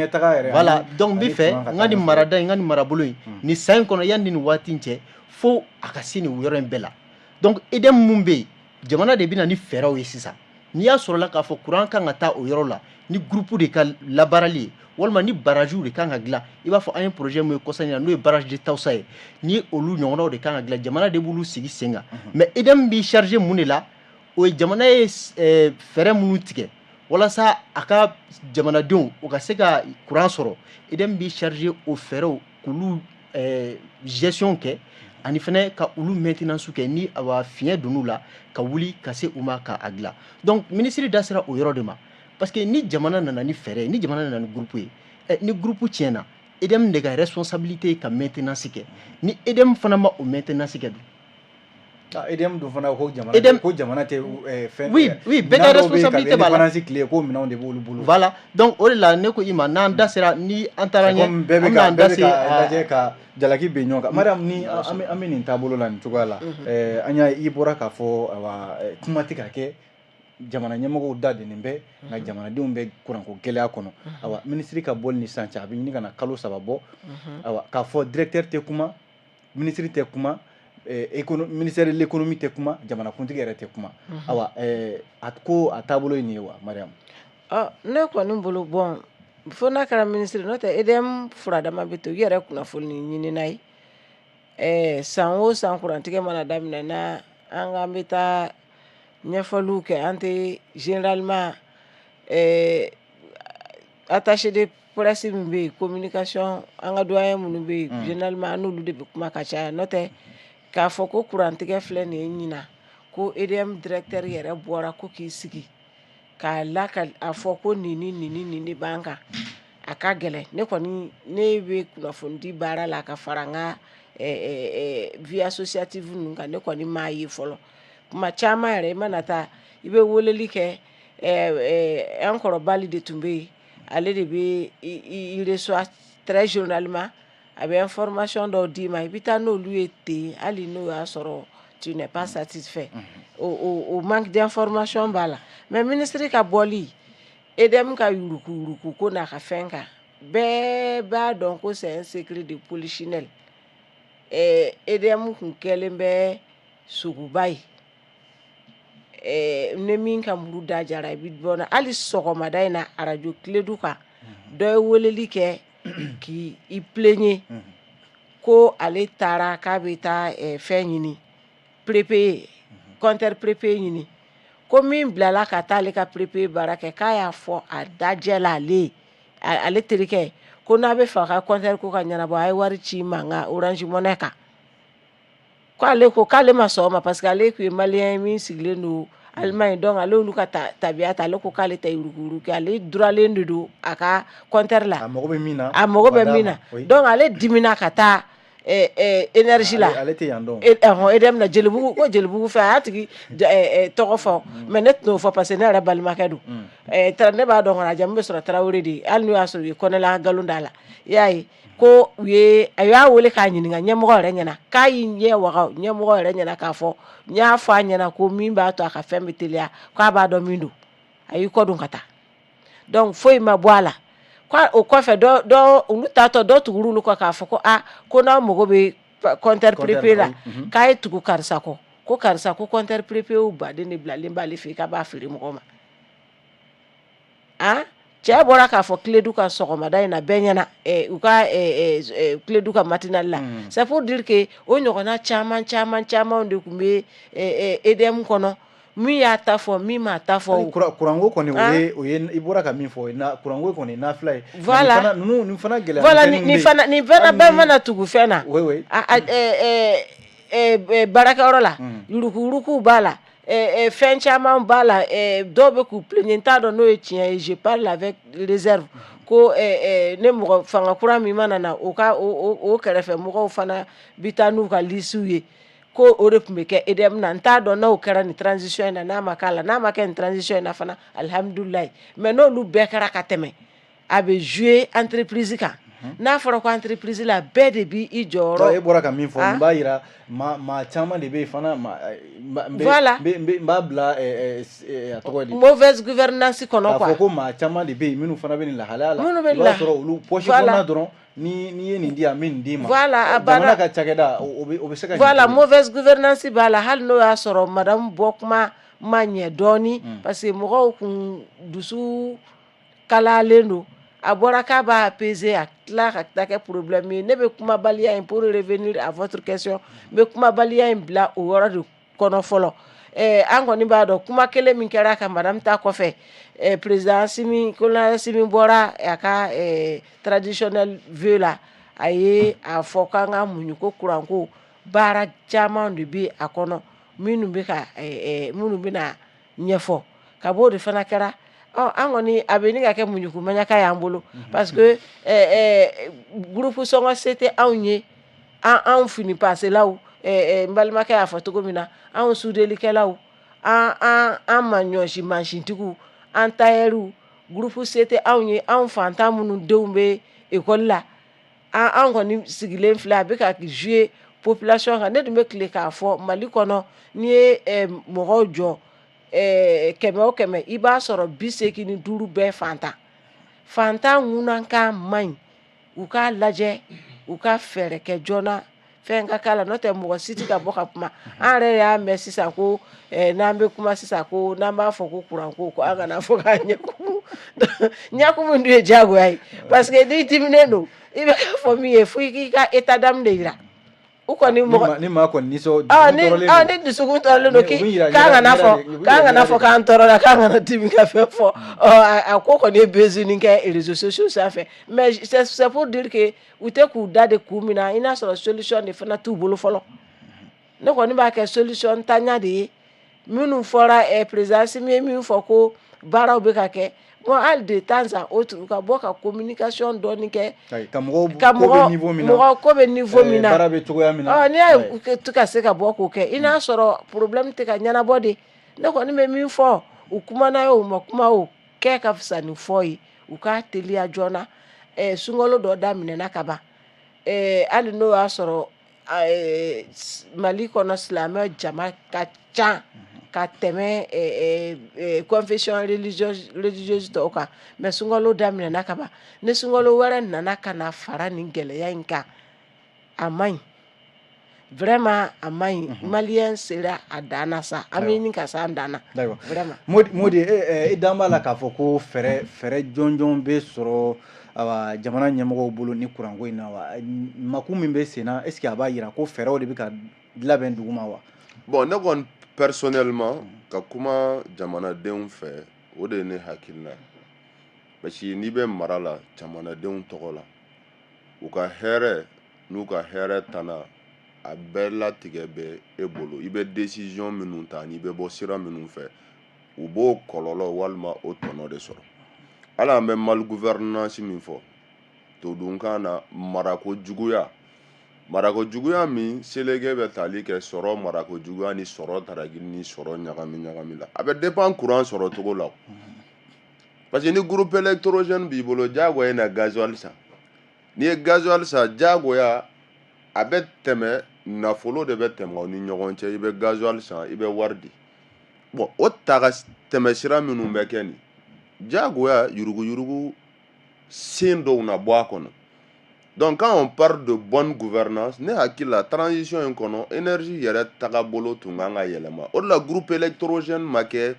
voilà donc n bɛ fɛ n ka nin marada in n ka nin marabolo in nin san in kɔnɔ yanni nin waati in cɛ fo a ka se nin yɔrɔ in bɛɛ la donc EDEM mun bɛ yen jamana de bɛ na ni fɛɛrɛw ye sisan n'i y'a sɔrɔla k'a fɔ courant kan ka taa o yɔrɔ la ni groupe de ka labaarali ye walima ni barrages de kan ka dilan i b'a fɔ an ye projet min ye kɔsa in na n'o ye barrage de Tawusa ye ni olu ɲɔgɔnnaw de kan ka dilan jamana de b'olu sigi sen kan mais EDEM b'i charger mun de la o ye jamana ye fɛɛrɛ minnu tigɛ walasa a ka jamanadenw o ka se ka courant sɔrɔ EDEM b'i charger o fɛɛrɛw k'olu gestion kɛ ani fɛnɛ ka olu maintenance kɛ ni awa fiɲɛ donn'u la ka wuli ka se u ma ka a dilan donc ministre da sera o yɔrɔ de ma parce que ni jamana nana ni fɛɛrɛ ni jamana nana ni groupe ye ni groupe tiɲɛna EDEM de ka responsabilité ka maintenance kɛ ni EDEM fana ma o maintenance kɛ EDEM dun fana ko jamana tɛ fɛn oui bɛɛ ka responsabilité b'a la ko minɛnw de b'olu bolo voilà donc o de la ne ko i ma n'an da sera ni an taara ɲɛ an bɛɛ bɛ ka lajɛ ka jalaki bɛ ɲɔgɔn kan madame ni an bɛ nin taabolo la nin cogoya la an y'a i bɔra k'a fɔ kuma tɛ ka kɛ jamana ɲɛmɔgɔw da de nin bɛ nka jamanadenw bɛ kuranko gɛlɛya kɔnɔ awa ministre ka bɔli ni sisan cɛ a bɛ ɲini ka na kalo 3 bɔ awa k'a fɔ directeur tɛ kuma ministre tɛ kuma ministère de l'économie tɛ kuma jamanakuntigi yɛrɛ tɛ kuma awa a taabolo ye nin ye wa Mariam ne kɔni bolo bon fo n'a kɛra ministre n'o tɛ EDEM furadama bɛ to u yɛrɛ kunnafoni ɲinina ye san o san kurantigɛ mana daminɛ na an k'an bɛ taa ɲɛfɔliw kɛ an tɛ généralement attaché de presse min bɛ yen communication an ka doyen minnu bɛ yen généralement an n'olu de bɛ kuma ka caya n'o tɛ k'a fɔ ko kurantigɛ filɛ nin ye ɲina ko EDEM directeur yɛrɛ bɔra ko k'i sigi k'a a fɔ ko nin de b'an kan a ka gɛlɛn ne kɔni ne bɛ kunnafoni di baara la ka fara n ka vie associative ninnu kan ne kɔni m'a ye fɔlɔ kuma caman yɛrɛ i mana taa i bɛ weleli kɛ an kɔrɔbali de tun bɛ yen ale de bɛ i reçoit très généralement a bɛ information dɔw d'i ma i bɛ taa n'olu ye ten hali n'o y'a sɔrɔ tu n'es pas satisfait o manque d'information b'a la mais ministre ka bɔli EDEM ka yuruku ko n'a ka fɛn kan bɛɛ b'a dɔn ko c'est un secret de polichinelle EDEM kun kɛlen bɛ suguba ye ne min ka muru da jara i bɛ bɔ na hali sɔgɔmada in na radio Tiledu kan dɔ ye weleli kɛ k'i plaigner ko ale taara k'a bɛ taa fɛn ɲini prépayé compteur prépayé ɲini ko min bilala ka taa ale ka prépayé baara kɛ k'a y'a fɔ a dajɛ la ale terikɛ ko n'a bɛ fɛ a ka compteur ko ka ɲɛnabɔ a ye wari ci ma n ka Orange Money kan k'ale ko k'ale ma sɔn o ma parce que ale tun ye malien ye min sigilen don Allemagne donc ale olu ka tabiya ta ale ko k'ale tɛ yuruguyurugu kɛ ale duralen de don a ka compteur la a mago bɛ min na donc ale dimina ka taa énergie la ale tɛ yan dɔn EDEM na Jelibugu fɛ a y'a tigi tɔgɔ fɔ mais ne tɛn'o fɔ parce que ne yɛrɛ balimakɛ don ne b'a dɔn kɔni a jamu bɛ sɔrɔ Tarawele de hali n'o y'a sɔrɔ u ye Kɔnɛla nkalon d'a la i y'a ye ko a y'a wele k'a ɲininka ɲɛmɔgɔ yɛrɛ ɲɛna k'a y'i ɲɛ waga ɲɛmɔgɔ yɛrɛ ɲɛna k'a fɔ n y'a fɔ a ɲɛna ko min b'a to a ka fɛn bɛ teliya k'a b'a dɔn min don a y'i kɔ don ka taa donc foyi ma bɔ a la o kɔfɛ olu taatɔ dɔ tugura olu kɔ k'a fɔ ko ko n'aw mago bɛ compteur prépayé la k'a ye tugu karisa kɔ ko karisa ko compteur prépayé baden de bilalen b'ale fɛ yen k'a b'a feere mɔgɔ ma cɛ bɔra k'a fɔ Tiledu ka sɔgɔmada in na bɛɛ ɲɛna u ka Tiledu ka matinale la c'est pour dire que o ɲɔgɔnna caman de tun bɛ EDEM kɔnɔ min y'a ta fɔ min m'a ta fɔ kuranko kɔni o ye i bɔra ka min fɔ kuranko kɔni nafila ye voilà nin fana gɛlɛya voilà nin fana bɛɛ mana tugu fɛn na baarakɛyɔrɔ la yuruku b'a la fɛn caman b'a la dɔw bɛ k'u plaignent n t'a dɔn n'o ye tiɲɛ ye je parle avec réserve ko ne mɔgɔ fanga kura min mana na o kɛrɛfɛ mɔgɔw fana bi taa n'u ka lisiw ye ko o de tun bɛ kɛ EDM na n t'a dɔn n'o kɛra nin transition in na n'a ma k'a la n'a ma kɛ nin transition in na fana alhamdulilayi mais n'olu bɛɛ kɛra ka tɛmɛ a bɛ jouer entreprise kan n'a fɔra ko entreprise la bɛɛ de bi i jɔyɔrɔ e bɔra ka min fɔ nin b'a yira maa caman de bɛ yen fana voilà n b'a bila a tɔgɔ di mauvaise gouvernance kɔnɔ k'a fɔ ko maa caman de bɛ yen minnu fana bɛ nin lahalaya la minnu bɛ i b'a sɔrɔ olu poche kɔnɔna dɔrɔn ni ye nin di yan n bɛ nin d'i ma voilà jamana ka cakɛda o bɛ se ka voilà mauvaise gouvernance b'a la hali n'o y'a sɔrɔ madame bɔkuma ma ɲɛ dɔɔni parce que mɔgɔw kun dusu kalalen don a bɔra k'a b'a apaiser a tila ka taa kɛ problème ye ne bɛ kumabaliya in pour revenir à votre question n bɛ kumabaliya in bila o yɔrɔ de kɔnɔ fɔlɔ an kɔni b'a dɔn kuma kelen min kɛra ka madame ta kɔfɛ président colonel Simi bɔra a ka traditionnel vœu la a ye a fɔ k'an ka muɲu ko kuranko baara caman de bɛ a kɔnɔ minnu bɛna ɲɛfɔ ka b'o de fana kɛra an kɔni a bɛ ni ka kɛ muɲukumaɲaka y'an bolo parce que groupe sɔngɔ se tɛ anw ye anw fini paselaw n balimakɛ y'a fɔ cogo min na anw sudelikɛlaw an maɲɔsi mansintigiw an tailleur groupe se tɛ anw ye anw fantan minnu denw bɛ école la an kɔni sigilen filɛ a bɛ ka jouer population kan ne dun bɛ tile k'a fɔ Mali kɔnɔ n'i ye mɔgɔw jɔ 100 o 100 i b'a sɔrɔ 85 bɛɛ fantan ŋunankan man ɲi u k'a lajɛ u ka fɛɛrɛ kɛ joona fɛn ka k'a la n'o tɛ mɔgɔ si tɛ ka bɔ ka kuma an yɛrɛ y'a mɛn sisan ko n'an bɛ kuma sisan ko n'an b'a fɔ ko kuranko ko an kana fɔ k'a ɲɛkumu ɲɛkumu dun ye diyagoya ye parce que n'i diminen don i bɛ k'a fɔ min ye fo i k'i ka état d'âme de jira u kɔni mɔgɔ ni maa kɔni nisɔn ni dusukun tɔɔrɔlen don k'an kana fɔ k'an tɔɔrɔ la k'an kana dimi ka fɛn fɔ a ko kɔni ye besoin kɛ réseaux sociaux sanfɛ mais c'est pour dire que u tɛ k'u da de kun min na i n'a sɔrɔ solution de fana t'u bolo fɔlɔ ne kɔni b'a kɛ solution tanya de ye minnu fɔra président Simi ye min fɔ ko baaraw bɛ ka kɛ bon hali de temps à autre u ka bɔ ka communication dɔɔni kɛ ka mɔgɔw ko bɛ niveau min na baara bɛ cogoya min na n'i y'a ye ka se ka bɔ k'o kɛ i n'a sɔrɔ problème tɛ ka ɲɛnabɔ de ne kɔni bɛ min fɔ u kumana ye o ma kuma o kɛ ka fisa ni fɔ ye u k'a teliya joona sunkalo dɔ daminɛna ka ban hali n'o y'a sɔrɔ Mali kɔnɔ silamɛ jama ka ca ka tɛmɛ confession religieuse tɔw kan mais sunkalo daminɛna ka ban ni sunkalo wɛrɛ nana ka na fara nin gɛlɛya in kan a man ɲi vraiment a man ɲi maliyɛn sera a dan na sa an bɛ ɲini ka se an dan na vraiment Modi i dan b'a la k'a fɔ ko fɛɛrɛ jɔnjɔn bɛ sɔrɔ jamana ɲɛmɔgɔw bolo ni kuranko in na wa makun min bɛ sen na est ce que a b'a jira ko fɛɛrɛw de bɛ ka labɛn duguma wa bon ne kɔni personnellement ka kuma jamanadenw fɛ o de ye ne hakilina ye parce que n'i bɛ mara la jamanadenw tɔgɔ la u ka hɛrɛ n'u ka hɛrɛ tana a bɛɛ latigɛ bɛ e bolo i bɛ décision minnu ta n'i bɛ bɔ sira minnu fɛ u b'o kɔlɔlɔ walima o tɔnɔ de sɔrɔ hali an bɛ mal gouvernance min fɔ todunkan na marako juguya min seleke bɛ tali kɛ sɔrɔ marako juguya ni sɔrɔ taraki ni sɔrɔ ɲagami la a bɛ dépend courant sɔrɔ cogo la parce que ni groupe électrogène b'i bolo diyagoya na gasoil san n'i ye gasoil san diyagoya a bɛ tɛmɛ nafolo de bɛ tɛmɛ o ni ɲɔgɔn cɛ i bɛ gasoil san i bɛ wari di bon o ta ka tɛmɛ sira minnu bɛ kɛ nin diyagoya yuruguyurugu sen dɔw na bɔ a kɔnɔ donc quand on parle de bonne gouvernance ne hakili la transition in kɔnɔ énergie yɛrɛ tagabolo tun kan ka yɛlɛma o de la groupe électrogène ma kɛ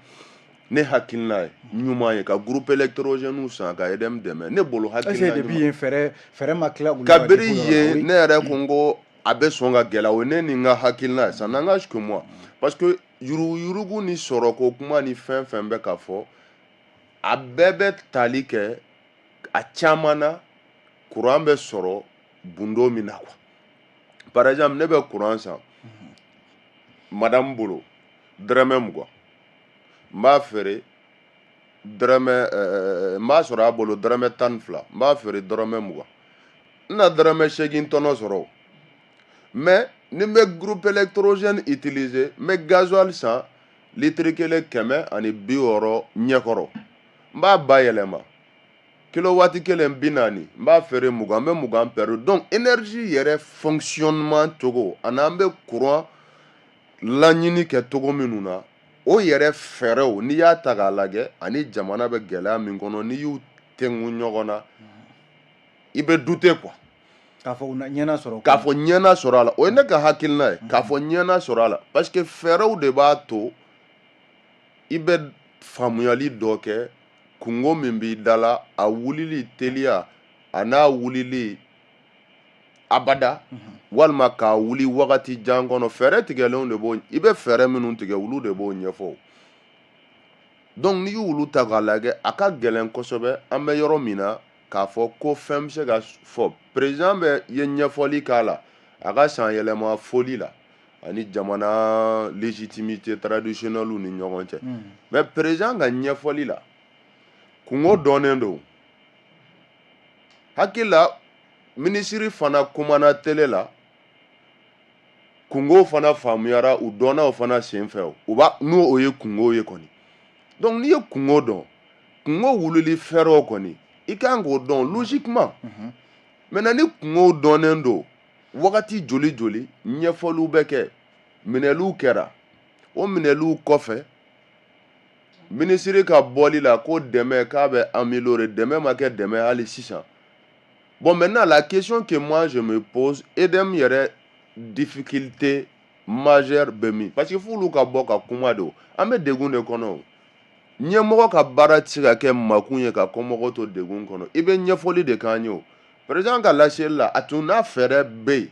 ne hakilina ye ɲuman ye ka groupe électrogène san ka EDM dɛmɛ ne bolo hakilina ɲuman kabiri yen ne yɛrɛ ko n ko a bɛ sɔn ka gɛlɛya o ne ni n ka hakilina ye ça n'engage que moi parce que yuruguyurugu ni sɔrɔko kuma ni fɛn fɛn bɛ ka fɔ a bɛɛ bɛ tali kɛ a caman na courant bɛ sɔrɔ bundo min na quoi par exemple ne bɛ courant san madame bolo dɔrɔmɛ 20 n b'a feere dɔrɔmɛ n b'a sɔrɔ a bolo dɔrɔmɛ 12 n b'a feere dɔrɔmɛ 20 n na dɔrɔmɛ 8 tɔnɔ sɔrɔ mais ni n bɛ groupe électrogène utiliser n bɛ gasoil san litiri kelen 160 ɲɛkɔrɔ n b'a bayɛlɛma kilowati kelen 40 n b'a feere 20 n bɛ 20 perdre donc énergie yɛrɛ fonctionnement togo ani an bɛ courant laɲini kɛ togo minnu na o yɛrɛ fɛɛrɛw n'i y'a ta k'a lajɛ ani jamana bɛ gɛlɛya min kɔnɔ n'i y'u tengu ɲɔgɔn na i bɛ douter quoi k'a fɔ ɲɛna sɔrɔ k'a fɔ ɲɛna sɔrɔ a la o ye ne ka hakilina ye k'a fɔ ɲɛna sɔrɔ a la parce que fɛɛrɛw de b'a to i bɛ faamuyali dɔ kɛ kungo min b'i da la a wulili teliya a n'a wulili abada walima k'a wuli wagati jan kɔnɔ fɛɛrɛ tigɛlenw de b'o i bɛ fɛɛrɛ minnu tigɛ olu de b'o ɲɛfɔ donc n'i y'olu ta k'a lajɛ a ka gɛlɛn kosɛbɛ an bɛ yɔrɔ min na k'a fɔ ko fɛn bɛ se ka fɔ président bɛ ye ɲɛfɔli k'a la a ka san yɛlɛma foli la ani jamana légitimité traditionnelle ni ɲɔgɔn cɛ mais président ka ɲɛfɔli la kungo dɔnnen don hakili la minisiri fana kumana télé la kungo fana faamuyara u dɔnna o fana sen fɛ u b'a n'o o ye kungo ye kɔni donc n'i ye kungo dɔn kungo wulili fɛɛrɛw kɔni i kan k'o dɔn logiquement maintenant ni kungo dɔnnen don wagati joli joli ɲɛfɔliw bɛ kɛ minɛliw kɛra o minɛliw kɔfɛ minisiri ka bɔli la ko dɛmɛ k'a bɛ améliorer dɛmɛ ma kɛ dɛmɛ hali sisan bon maintenant la question que moi je me pose EDM yɛrɛ difficulté majeure bɛ min parce que f'olu ka bɔ ka kuma de an bɛ degun de kɔnɔ o ɲɛmɔgɔ ka baara tɛ se ka kɛ makun ye ka kɔmɔgɔ to degun kɔnɔ i bɛ ɲɛfɔli de k'an ye o président ka laseli la a tun n'a fɛɛrɛ bɛ yen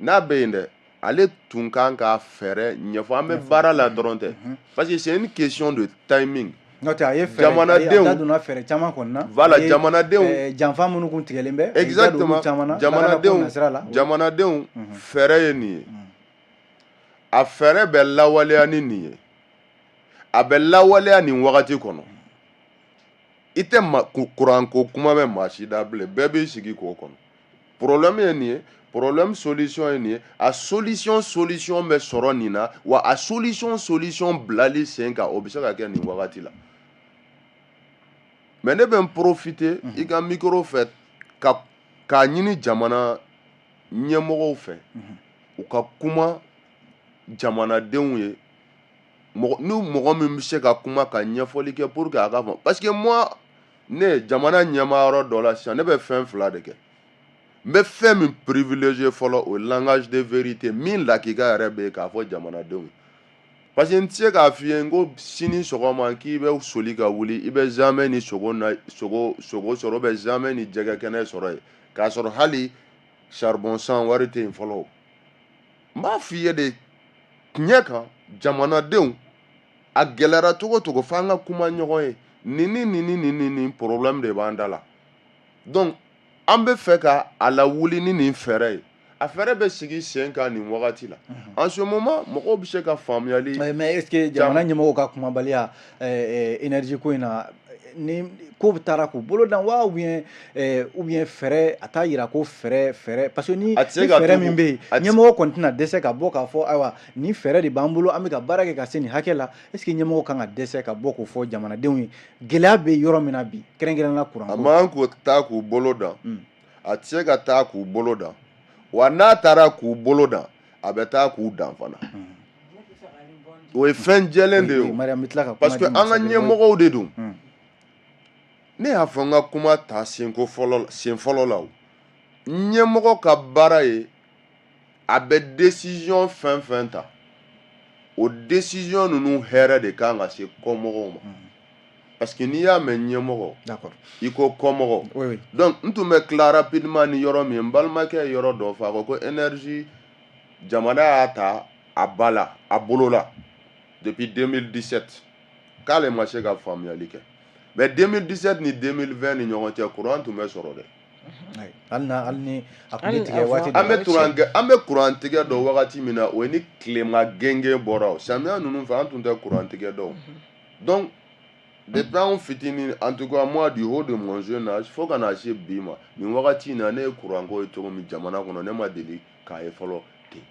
n'a bɛ yen dɛ ale tun kan ka fɛɛrɛ ɲɛfɔ an bɛ baara la dɔrɔn tɛ parce que c'est une question de timing n'o tɛ a ye fɛɛrɛ a da donna fɛɛrɛ caman kɔni na voilà jamanadenw janfa minnu kun tigɛlen bɛ exactement jamanadenw fɛɛrɛ ye nin ye a fɛɛrɛ bɛ lawaleya ni nin ye a bɛ lawaleya nin wagati kɔnɔ i tɛ kuranko kuma bɛ maa si da bilen bɛɛ b'i sigi k'o kɔnɔ problème ye nin ye problème solution ye nin ye a solution bɛ sɔrɔ nin na wa a solution bilali sen kan o bɛ se ka kɛ nin wagati la mais ne bɛ n profiter i ka micro fɛ k'a ɲini jamana ɲɛmɔgɔw fɛ u ka kuma jamanadenw ye ni mɔgɔ min bɛ se ka kuma ka ɲɛfɔli kɛ pour que a ka faamu parce que moi ne jamana ɲɛmaayɔrɔ dɔ la sisan ne bɛ fɛn fila de kɛ n bɛ fɛn min privilégié fɔlɔ o langage de vérité min lakika yɛrɛ bɛ yen k'a fɔ jamanadenw ye parce que n tɛ se k'a f'i ye n ko sini sɔgɔma k'i bɛ soli ka wuli i bɛ zamɛ ni sogo sɔrɔ ou bien zamɛ ni jɛgɛ kɛnɛ sɔrɔ yen k'a sɔrɔ hali charbon san wari tɛ yen fɔlɔ n b'a f'i ye de tiɲɛ kan jamanadenw a gɛlɛyara cogo o cogo f'an ka kuma ɲɔgɔn ye nin problème de b'an da la donc an bɛ fɛ ka a lawuli ni nin fɛɛrɛ ye a fɛɛrɛ bɛ sigi sen kan nin wagati la en ce moment mɔgɔw bɛ se ka faamuyali mais est ce que jamana ɲɛmɔgɔw ka kumabaliya énergie ko in na ni ko taara k'u bolo dan wa ou bien fɛɛrɛ a t'a yira ko fɛɛrɛ parce que ni fɛɛrɛ min bɛ yen ɲɛmɔgɔ kɔni tɛna dɛsɛ ka bɔ k'a fɔ ayiwa ni fɛɛrɛ de b'an bolo an bɛ ka baara kɛ ka se nin hakɛ la est ce que ɲɛmɔgɔ kan ka dɛsɛ ka bɔ k'o fɔ jamanadenw ye gɛlɛya bɛ yɔrɔ min na bi kɛrɛnkɛrɛnnenya kuran ko a man k'o taa k'u bolo dan a tɛ se ka taa k'u bolo dan wa n'a taara k'u bolo dan a bɛ taa k'u dan fana o ye fɛn jɛlen de ye parce que an ka ɲɛmɔgɔw de don ne y'a fɔ n ka kuma ta sen fɔlɔ la o ɲɛmɔgɔ ka baara ye a bɛ décision fɛn fɛn ta o décision ninnu hɛrɛ de kan ka se kɔmɔgɔw ma parce que n'i y'a mɛn ɲɛmɔgɔ i ko kɔmɔgɔ donc n tun bɛ tila rapidement ni yɔrɔ min n balimakɛ ye yɔrɔ dɔ fɔ a ko énergie jamana y'a ta a ba la a bolo la depuis 2017 k'ale ma se ka faamuyali kɛ mais 2017 ni 2020 ni ɲɔgɔn cɛ courant tun bɛ sɔrɔ dɛ alni akuli tigɛ waati an bɛ courant tigɛ dɔ wagati min na o ye ni tilema gɛngɛn bɔra samiya ninnu fɛ an tun tɛ courant tigɛ dɔw donc depuis anw fitinin en tout cas moi du haut de mon jeune âge fo ka na se bi ma nin wagati in na ne ye courant ko ye cogo min jamana kɔnɔ ne ma deli k'a ye fɔlɔ ten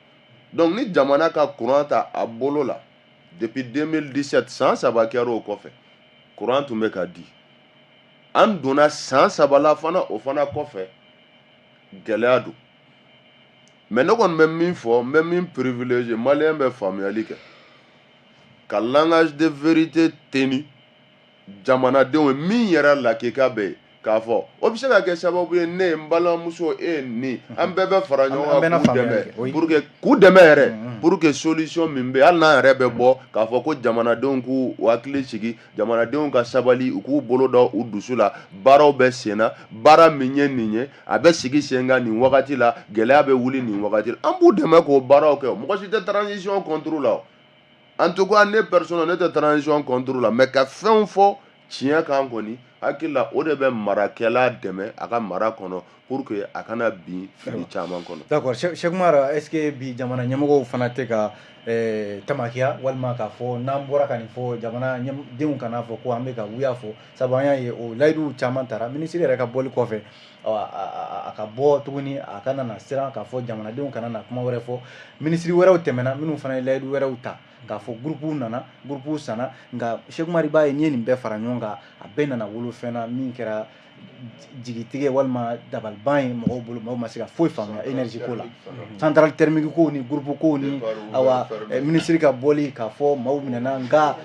donc ni jamana ka courant ta a bolo la depuis 2017 san 3 kɛra o kɔfɛ courant tun bɛ ka di an donna san 3 la fana o fana kɔfɛ gɛlɛya don mais ne kɔni bɛ min fɔ n bɛ min privilégié maliyɛn bɛ faamuyali kɛ ka langage de vérité teni jamanadenw min yɛrɛ lakika bɛ yen k'a fɔ o bɛ se ka kɛ sababu ye ne n balimamuso e ni an bɛɛ bɛ fara ɲɔgɔn kan k'u dɛmɛ pour que k'u dɛmɛ yɛrɛ pour que solution min bɛ hali n'an yɛrɛ bɛ bɔ k'a fɔ ko jamanadenw k'u hakili sigi jamanadenw ka sabali u k'u bolo da u dusu la baaraw bɛ sen na baara min ye nin ye a bɛ sigi sen kan nin wagati la gɛlɛya bɛ wuli nin wagati la an b'u dɛmɛ k'o baaraw kɛ mɔgɔ si tɛ transition contre la en tout cas ne personnellement ne tɛ transition contre la mais ka fɛnw fɔ tiɲɛ kan kɔni hakili la o de bɛ marakɛla dɛmɛ a ka mara kɔnɔ pour que a kana bin fili caman kɔnɔ. D'accord, Cheikh Umar, est-ce que bi jamana ɲɛmɔgɔw fana tɛ ka tamakiya walima k'a fɔ n'an bɔra ka nin fɔ jamana denw kana fɔ ko an bɛ ka wuya fɔ sabu an y'a ye o layidu caman taara minisiri yɛrɛ ka bɔli kɔfɛ a ka bɔ tuguni a kana na siran k'a fɔ jamanadenw kana na kuma wɛrɛ fɔ minisiri wɛrɛw tɛmɛna minnu fana ye layidu wɛrɛw ta k'a fɔ gurupuw sanna nka Cheikh Umar b'a ye n'i ye nin bɛɛ fara ɲɔgɔn kan a bɛɛ nana wolo fɛn na min kɛra jigitigɛ walima dabaliban ye mɔgɔw bolo mɔgɔw ma se ka foyi faamuya énergie ko la centrale thermique ko ni groupe ko ni awa minisiri ka bɔli k'a fɔ maaw minɛna nka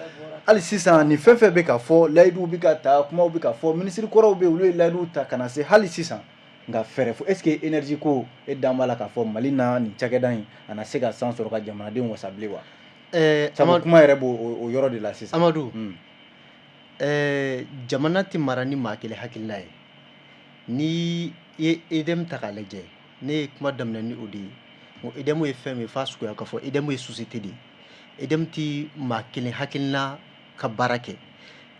hali sisan ni fɛn fɛn bɛ ka fɔ layiduw bɛ ka ta kumaw bɛ ka fɔ minisiri kɔrɔw bɛ olu ye layiduw ta ka na se hali sisan nka fɛɛrɛ fɔ est ce que énergie ko e dan b'a la k'a fɔ Mali na nin cakɛda in a na se ka san sɔrɔ ka jamanadenw wasa bilen wa sabu kuma yɛrɛ b'o yɔrɔ de la sisan Amadu jamana tɛ mara ni maa kelen hakilina ye ni ye EDM ta k'a lajɛ ne ye kuma daminɛ ni o de ye o EDM ye fɛn min f'a suguya ka fɔ EDM ye société de ye EDM tɛ maa kelen hakilina ka baara kɛ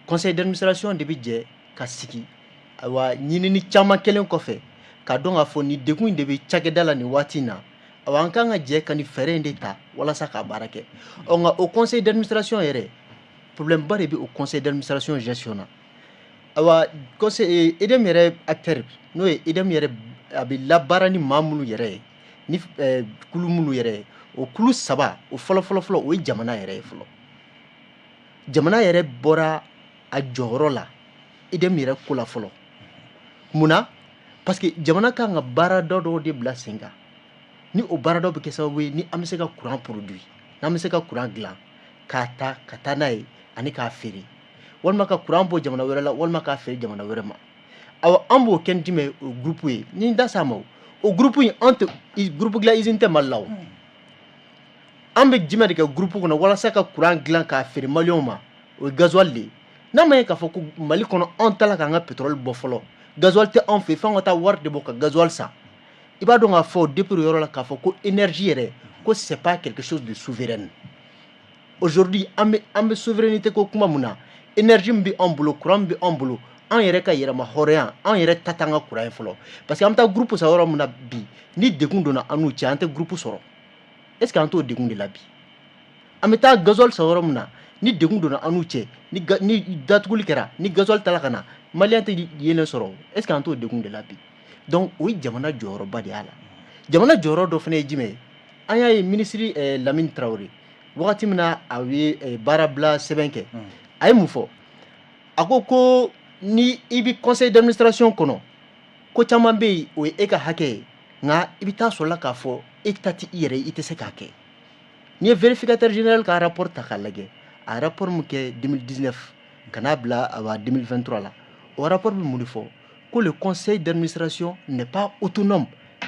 conseil d'administration de bɛ jɛ ka sigi ayiwa ɲinini caman kɛlen kɔfɛ ka dɔn k'a fɔ nin degun in de bɛ cakɛda la nin waati in na ayiwa an kan ka jɛ ka nin fɛɛrɛ in de ta walasa ka baara kɛ nka o conseil d'administration yɛrɛ problème ba de bɛ o conseil d'administration gestion na ayiwa conseil EDM yɛrɛ acteur n'o ye EDM yɛrɛ a bɛ labaara ni maa minnu yɛrɛ ye ni kulu minnu yɛrɛ ye o kulu saba o fɔlɔ o ye jamana yɛrɛ ye fɔlɔ jamana yɛrɛ bɔra a jɔyɔrɔ la EDM yɛrɛ ko la fɔlɔ munna parce que jamana kan ka baarada dɔw de bila sen kan ni o baaradaw bɛ kɛ sababu ye ni an bɛ se ka courant produit n'an bɛ se ka courant dilan k'a ta ka taa n'a ye ani k'a feere walima ka courant bɔ jamana wɛrɛ la walima k'a feere jamana wɛrɛ ma awa an b'o kɛ ni jumɛn o groupe ye ni n da s'a ma o groupe in an tɛ groupe dilan usine tɛ Mali la o an bɛ jumɛn de kɛ groupe kɔnɔ walasa ka courant dilan k'a feere maliyɛnw ma o ye gasoil de ye n'a ma ye k'a fɔ ko Mali kɔnɔ anw ta la k'an ka pétrole bɔ fɔlɔ gasoil tɛ anw fɛ f'an ka taa wari de bɔ ka gasoil san i b'a dɔn k'a fɔ depuis o yɔrɔ la k'a fɔ ko énergie yɛrɛ ko c'est pas quelque chose de souverain aujourd'hui an bɛ souveraineté ko kuma mun na énergie min bɛ anw bolo courant min bɛ anw bolo an yɛrɛ ka yɛrɛma hɔrɔnya an yɛrɛ ta t'an ka courant ye fɔlɔ parce que an bɛ taa groupe san yɔrɔ min na bi ni degun donna an n'u cɛ an tɛ groupe sɔrɔ est ce que an t'o degun de la bi an bɛ taa gasoil san yɔrɔ min na ni degun donna an n'u cɛ ni datuguli kɛra ni gasoil tala ka na maliyɛn tɛ yelen sɔrɔ est ce que an t'o degun de la bi donc o ye jamana jɔyɔrɔba de y'a la jamana jɔyɔrɔ dɔ fana ye jumɛn ye an y'a ye minisiri Lamine Traoré wagati min na a ye baara bila sɛbɛn kɛ a ye mun fɔ a ko ni i bɛ conseil d'administration kɔnɔ ko caman bɛ yen o ye e ka hakɛ ye nka i bɛ taa sɔrɔla k'a fɔ e ta tɛ i yɛrɛ ye i tɛ se k'a kɛ n'i ye vérificateur général ka rapport ta k'a lajɛ a rapport min kɛ 2019 ka n'a bila 2023 la o rapport bɛ mun de fɔ que le conseil d'administration n'est pas autonome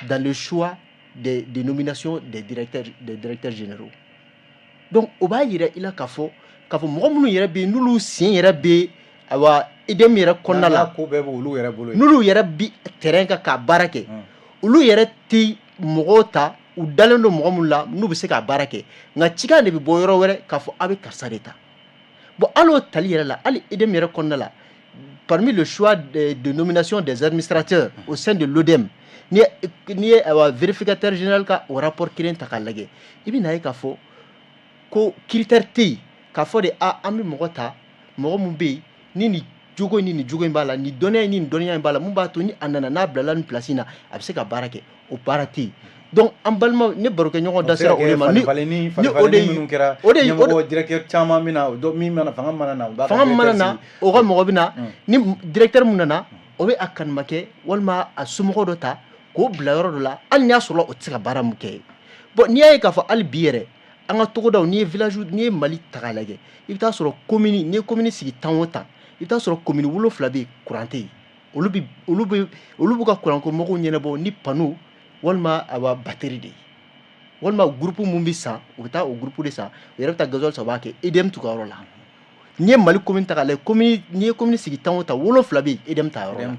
dans le choix des nominations des directeurs généraux donc o b'a yira i la k'a fɔ mɔgɔ minnu yɛrɛ bɛ yen n'olu sen yɛrɛ bɛ awa EDM yɛrɛ kɔnɔna la n'olu yɛrɛ bi terrain kan k'a baara kɛ olu yɛrɛ tɛ mɔgɔw ta u dalen don mɔgɔ minnu la n'u bɛ se k'a baara kɛ nka cikan de bɛ bɔ yɔrɔ wɛrɛ k'a fɔ a bɛ karisa de ta bon hali o tali yɛrɛ la hali EDM yɛrɛ kɔnɔna la parmi le choix de nomination des administrateurs au sein de l'ODEM, ni ye vérificateur général ka au rapport kelen ta k'a lajɛ i bɛ na ye k'a fɔ ko critère tɛ yen k'a fɔ de an bɛ mɔgɔ ta mɔgɔ mun bɛ yen ni nin jogo ni nin jogo in b'a la nin dɔnniya ni nin dɔnniya in b'a la mun b'a to ni a nana n'a bilala nin place in na a bɛ se ka baara kɛ o baara tɛ yen donc an balima ne barokɛɲɔgɔn da sera o de ma ni o de ɲɛmɔgɔ directeur caman bɛ na min mana fanga mana na o ka mɔgɔ bɛ na ni directeur mun nana o bɛ a kanumakɛ walima a somɔgɔ dɔ ta k'o bila yɔrɔ dɔ la hali n'i y'a sɔrɔ o tɛ se ka baara mun kɛ bon n'i y'a ye k'a fɔ hali bi yɛrɛ an ka togodaw n'i ye village n'i ye Mali ta k'a lajɛ i bɛ taa sɔrɔ commune n'i ye commune sigi 10 o 10 i bɛ taa sɔrɔ commune 7 bɛ yen courant tɛ yen olu b'u ka courant ko mɔgɔw ɲɛnabɔ ni panneau walima batterie de ye walima groupe mun bɛ san u bɛ taa o groupe de san u yɛrɛ bɛ taa gasoil san u b'a kɛ EDM t'u ka yɔrɔ la n'i ye Mali commune ta k'a lajɛ n'i ye commune sigi 10 o 10 7 bɛ yen EDM t'a yɔrɔ la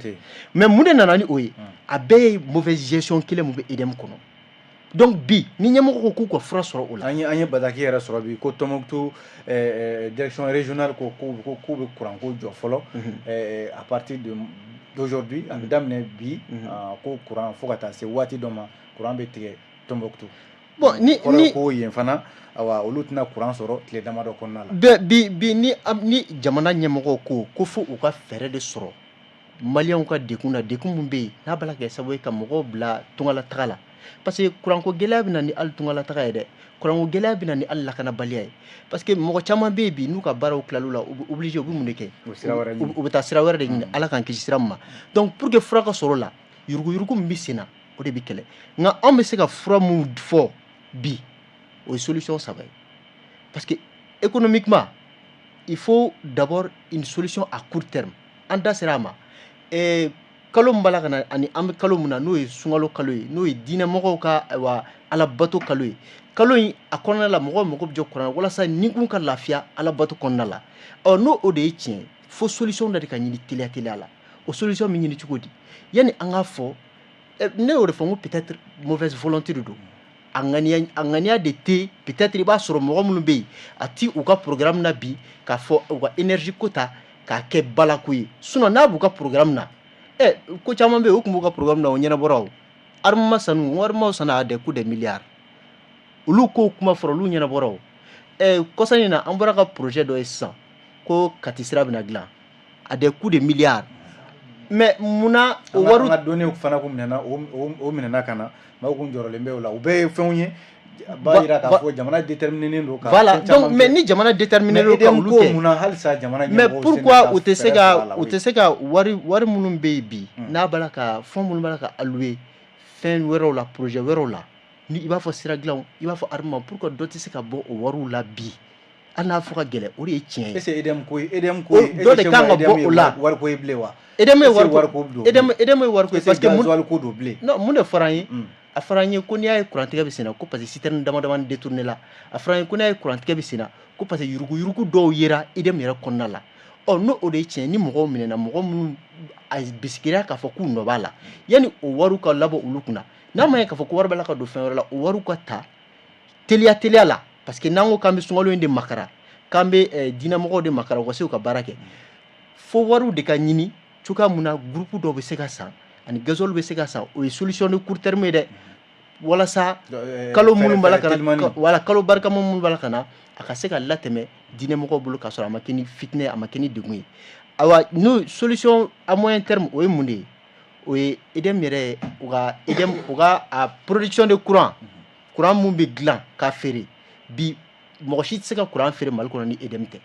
mais mun de nana ni o ye a bɛɛ ye mauvaise gestion kelen mun bɛ EDM kɔnɔ donc bi ni ɲɛmɔgɔ ko k'u ka fura sɔrɔ o la an ye Badaki yɛrɛ sɔrɔ bi ko Tɔnbukutu direction régionale ko k'u bɛ courant ko jɔ fɔlɔ à partir d'aujourd'hui a bɛ daminɛ bi ko courant fo ka taa se waati dɔ ma courant bɛ tigɛ Tɔnbukutu bon ni ko yen fana olu tɛna courant sɔrɔ tile damadɔ kɔnɔna la bi ni jamana ɲɛmɔgɔ ko fo u ka fɛɛrɛ de sɔrɔ maliyɛnw ka dekun na dekun mun bɛ yen n'a b'a la kɛ sababu ye ka mɔgɔw bila tungalataga la parce que courant ko gɛlɛya bɛ na ni hali tungalataga ye dɛ courant ko gɛlɛya bɛ na ni hali lakanabaliya ye parce que mɔgɔ caman bɛ yen bi n'u ka baaraw tilal'u la u bɛ obligé u bɛ mun de kɛ u bɛ taa sira wɛrɛ de ɲini ala k'an kisi sira min ma donc pour que fura ka sɔrɔ o la yuruguyurugu min bɛ sen na o de bɛ kɛlɛ nka anw bɛ se ka fura mun fɔ bi o ye solution saba ye parce que économiquement il faut d'abord une solution à court terme an da sera a ma kalo min b'a la ka na ani an bɛ kalo min na n'o ye sunkalo kalo ye n'o ye diinɛmɔgɔw ka alabato kalo ye kalo in a kɔnɔna la mɔgɔw mago bɛ jɔ kuranna walasa ni kun ka lafiya alabato kɔnɔna la n'o o de ye tiɲɛ fo solution dɔ de ka ɲini teliya teliya la o solution min ɲini cogo di yanni an k'a fɔ ne y'o de fɔ n ko peut-être mauvaise volonté de don a ŋaniya de tɛ peut-être i b'a sɔrɔ mɔgɔ minnu bɛ yen a ti u ka programme na bi k'a fɔ u ka énergie ko ta k'a kɛ balako ye sinon n'a b'u ka programme na ko caman bɛ yen u tun b'u ka programme na o ɲɛnabɔra o armement sanu armement sanu a des coûts de milliards olu ko kuma fɔra olu ɲɛnabɔra o kɔsani in na an bɔra ka projet dɔ ye sisan ko Kati sira bɛna dilan a des coûts de milliards mais munna o wari an ka données fana ko minɛna o minɛna ka na maaw kun jɔrɔlen bɛ o la o bɛɛ ye fɛnw ye b'a jira k'a fɔ jamana déterminé don ka voilà donc mais ni jamana déterminé don ka olu kɛ munna halisa jamana mais pourquoi u tɛ se ka wari minnu bɛ yen bi n'a b'a la ka fɛn minnu b'a la ka allouer fɛn wɛrɛw la projet wɛrɛw la ni i b'a fɔ sira dilanw i b'a fɔ armement pourquoi dɔ tɛ se ka bɔ o wariw la bi hali n'a fɔ ka gɛlɛn o de ye tiɲɛ ye. est-ce que EDM ko ye dɔ de kan ka bɔ o la wari ko ye bilen wa. EDM ye wari ko ye parce que gasoil ko don bilen. non mun de fɔra an ye a fɔra an ye ko n'i y'a ye kurantigɛ bɛ sen na ko parce que citerne dama dama détourné la a fɔra an ye ko n'i y'a ye kurantigɛ bɛ sen na ko parce que yuruguyurugu dɔw yera EDM yɛrɛ kɔnɔna la n'o o de ye tiɲɛ ni mɔgɔw minɛna mɔgɔ minnu a bisikira k'a fɔ k'u nɔ b'a la yanni o wariw ka labɔ olu kunna n'a ma ye k'a fɔ ko wari b'a la ka don fɛn wɛrɛ la o wariw ka ta teliya la parce que n'an ko k'an bɛ sunkalo in de makara k'an bɛ diinɛmɔgɔw de makara u ka se u ka baara kɛ fo wariw de ka ɲini cogoya mun na groupe dɔw bɛ se ka san ani gasoil bɛ se ka san o ye solution de court terme ye dɛ walasa kalo minnu b'a la ka na wala kalo barikama minnu b'a la ka na a ka se ka latɛmɛ diinɛmɔgɔw bolo k'a sɔrɔ a ma kɛ ni fitinɛ a ma kɛ ni degun ye awa n'o solution à moyen terme o ye mun de ye o ye EDM yɛrɛ u ka a production de courant mun bɛ dilan k'a feere bi mɔgɔ si tɛ se ka courant feere Mali kɔnɔ ni EDM tɛ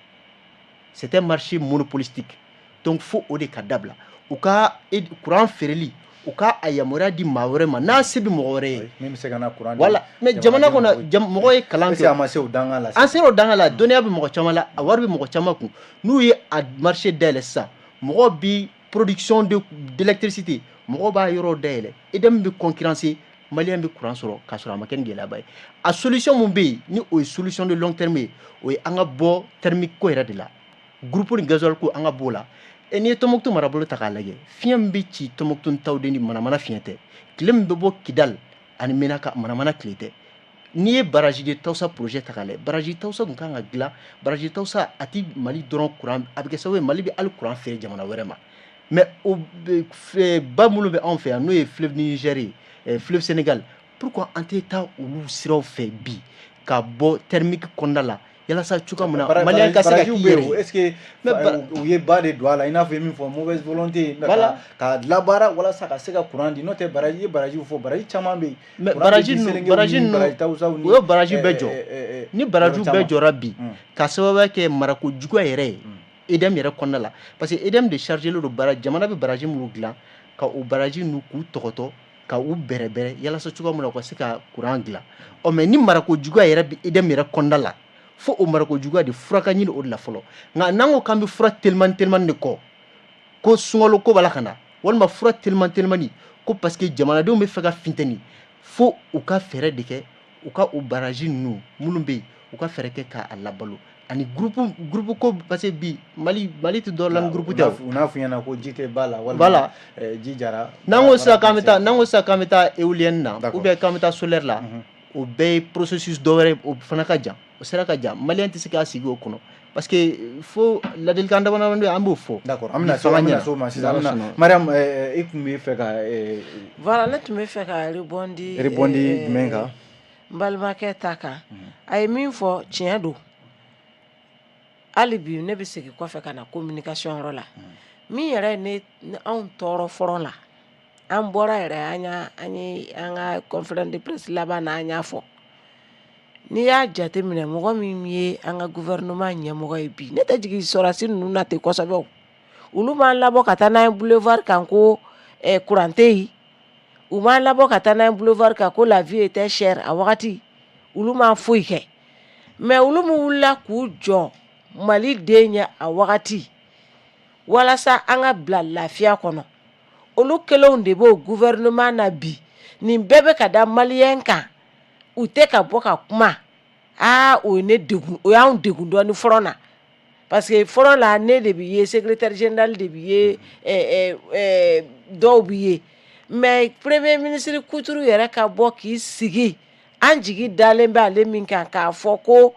c'est un marché monopolistique donc fo o de ka dabila u ka courant feereli u ka a yamaruya di maa wɛrɛ ma n'a se bɛ mɔgɔ wɛrɛ ye min bɛ se ka na courant voilà mais jamana kɔnɔ mɔgɔ ye kalan kɛ an ma se o danga la an sera o danga la dɔnniya bɛ mɔgɔ caman la a wari bɛ mɔgɔ caman kun n'u ye a marché dayɛlɛ sisan mɔgɔ bi production d'électricité mɔgɔ b'a yɔrɔ dayɛlɛ EDM bɛ concurrencer maliyɛn bɛ courant sɔrɔ k'a sɔrɔ a ma kɛ ni gɛlɛyaba ye a solution mun bɛ yen ni o ye solution de long terme ye o ye an ka bɔ thermique ko yɛrɛ de la groupe ni gasoil ko an ka bɔ o la n'i ye Tɔnbukutu marabolo ta k'a lajɛ fiɲɛ min bɛ ci Tɔnbukutu taw de ni manamana fiɲɛ tɛ tile min bɛ bɔ Kidal ani Menaka manamana tile tɛ n'i ye baraji de Tawusa projet ta k'a lajɛ baraji Tawusa tun kan ka dilan baraji Tawusa a ti Mali dɔrɔn courant a bɛ kɛ sababu ye Mali bɛ hali courant feere jamana wɛrɛ ma mais ba minnu bɛ anw fɛ yan n'o ye fleuve Niger fleuve Sénégal pourquoi an tɛ taa olu siraw fɛ bi ka bɔ thermique kɔnɔna la yalasa cogoya min na maliyɛn ka se ka k'i yɛrɛ ye. est-ce que u ye ba de don a la i n'a fɔ min fɔ mauvaise volonté ka labaara walasa ka se ka courant di n'o tɛ baraji i ye barajiw fɔ baraji caman bɛ yen. mais baraji ninnu o ye baraji bɛɛ jɔ ni barajiw bɛɛ jɔra bi ka sababuya kɛ marako juguya yɛrɛ ye EDM yɛrɛ kɔnɔna la parce que EDM de chargé don jamana bɛ baraji minnu dilan ka o baraji ninnu k'u tɔgɔtɔ ka u bɛrɛbɛrɛ yalasa cogoya min na u ka se ka courant dilan mais ni marako juguya yɛrɛ bɛ EDM yɛrɛ kɔnɔna la fo o marako juguya de fura ka ɲini o de la fɔlɔ nka n'an ko k'an bɛ fura telimani de kɔ ko sunkalo ko b'a la ka na walima fura telimani ko parce que jamanadenw bɛ fɛ ka funtɛni fo u ka fɛɛrɛ de kɛ u ka o baraji ninnu minnu bɛ yen u ka fɛɛrɛ kɛ k'a labalo ani groupe ko parce que bi Mali tɛ dɔ la ni groupe tɛ u n'a fɔ ɲɛna ko ji tɛ ba la walima ji jara n'an ko sisan k'an bɛ taa éolienne na ou bien k'an bɛ taa solaire la o bɛɛ ye processus dɔ wɛrɛ o fana ka jan o sera ka jan maliyɛn tɛ se k'a sigi o kɔnɔ parce que fo ladilikan damadama bɛ an b'o fɔ. d'accord an bɛna s'o ma sisan Mariam i tun bɛ fɛ ka voilà ne tun bɛ fɛ ka rebondi jumɛn kan n balimakɛ ta kan a ye min fɔ tiɲɛ don hali bi ne bɛ segin kɔfɛ ka na communication yɔrɔ la min yɛrɛ ne anw tɔɔrɔ fɔlɔ la an bɔra yɛrɛ an ka conférence de presse laban na an y'a fɔ n'i y'a jate minɛ mɔgɔ min ye an ka gouvernement ɲɛmɔgɔ ye bi ne tɛ jigin sɔrɔdasi ninnu na ten kosɛbɛ o olu m'an labɔ ka taa n'an ye boulevard kan ko courant tɛ yen u m'an labɔ ka taa n'an ye boulevard kan ko la vie était chère a wagati olu m'an foyi kɛ mais olu min wulila k'u jɔ Mali den ɲɛ a wagati walasa an ka bila lafiya kɔnɔ olu kelenw de b'o gouvernement na bi nin bɛɛ bɛ ka da maliyɛn kan u tɛ ka bɔ ka kuma o ye ne degun o y'anw degun dɔɔni fɔlɔ na parce que fɔlɔ la ne de bɛ ye secrétaire général de bɛ ye dɔw bɛ ye mais premier ministre Kuturu yɛrɛ ka bɔ k'i sigi an jigi dalen bɛ ale min kan k'a fɔ ko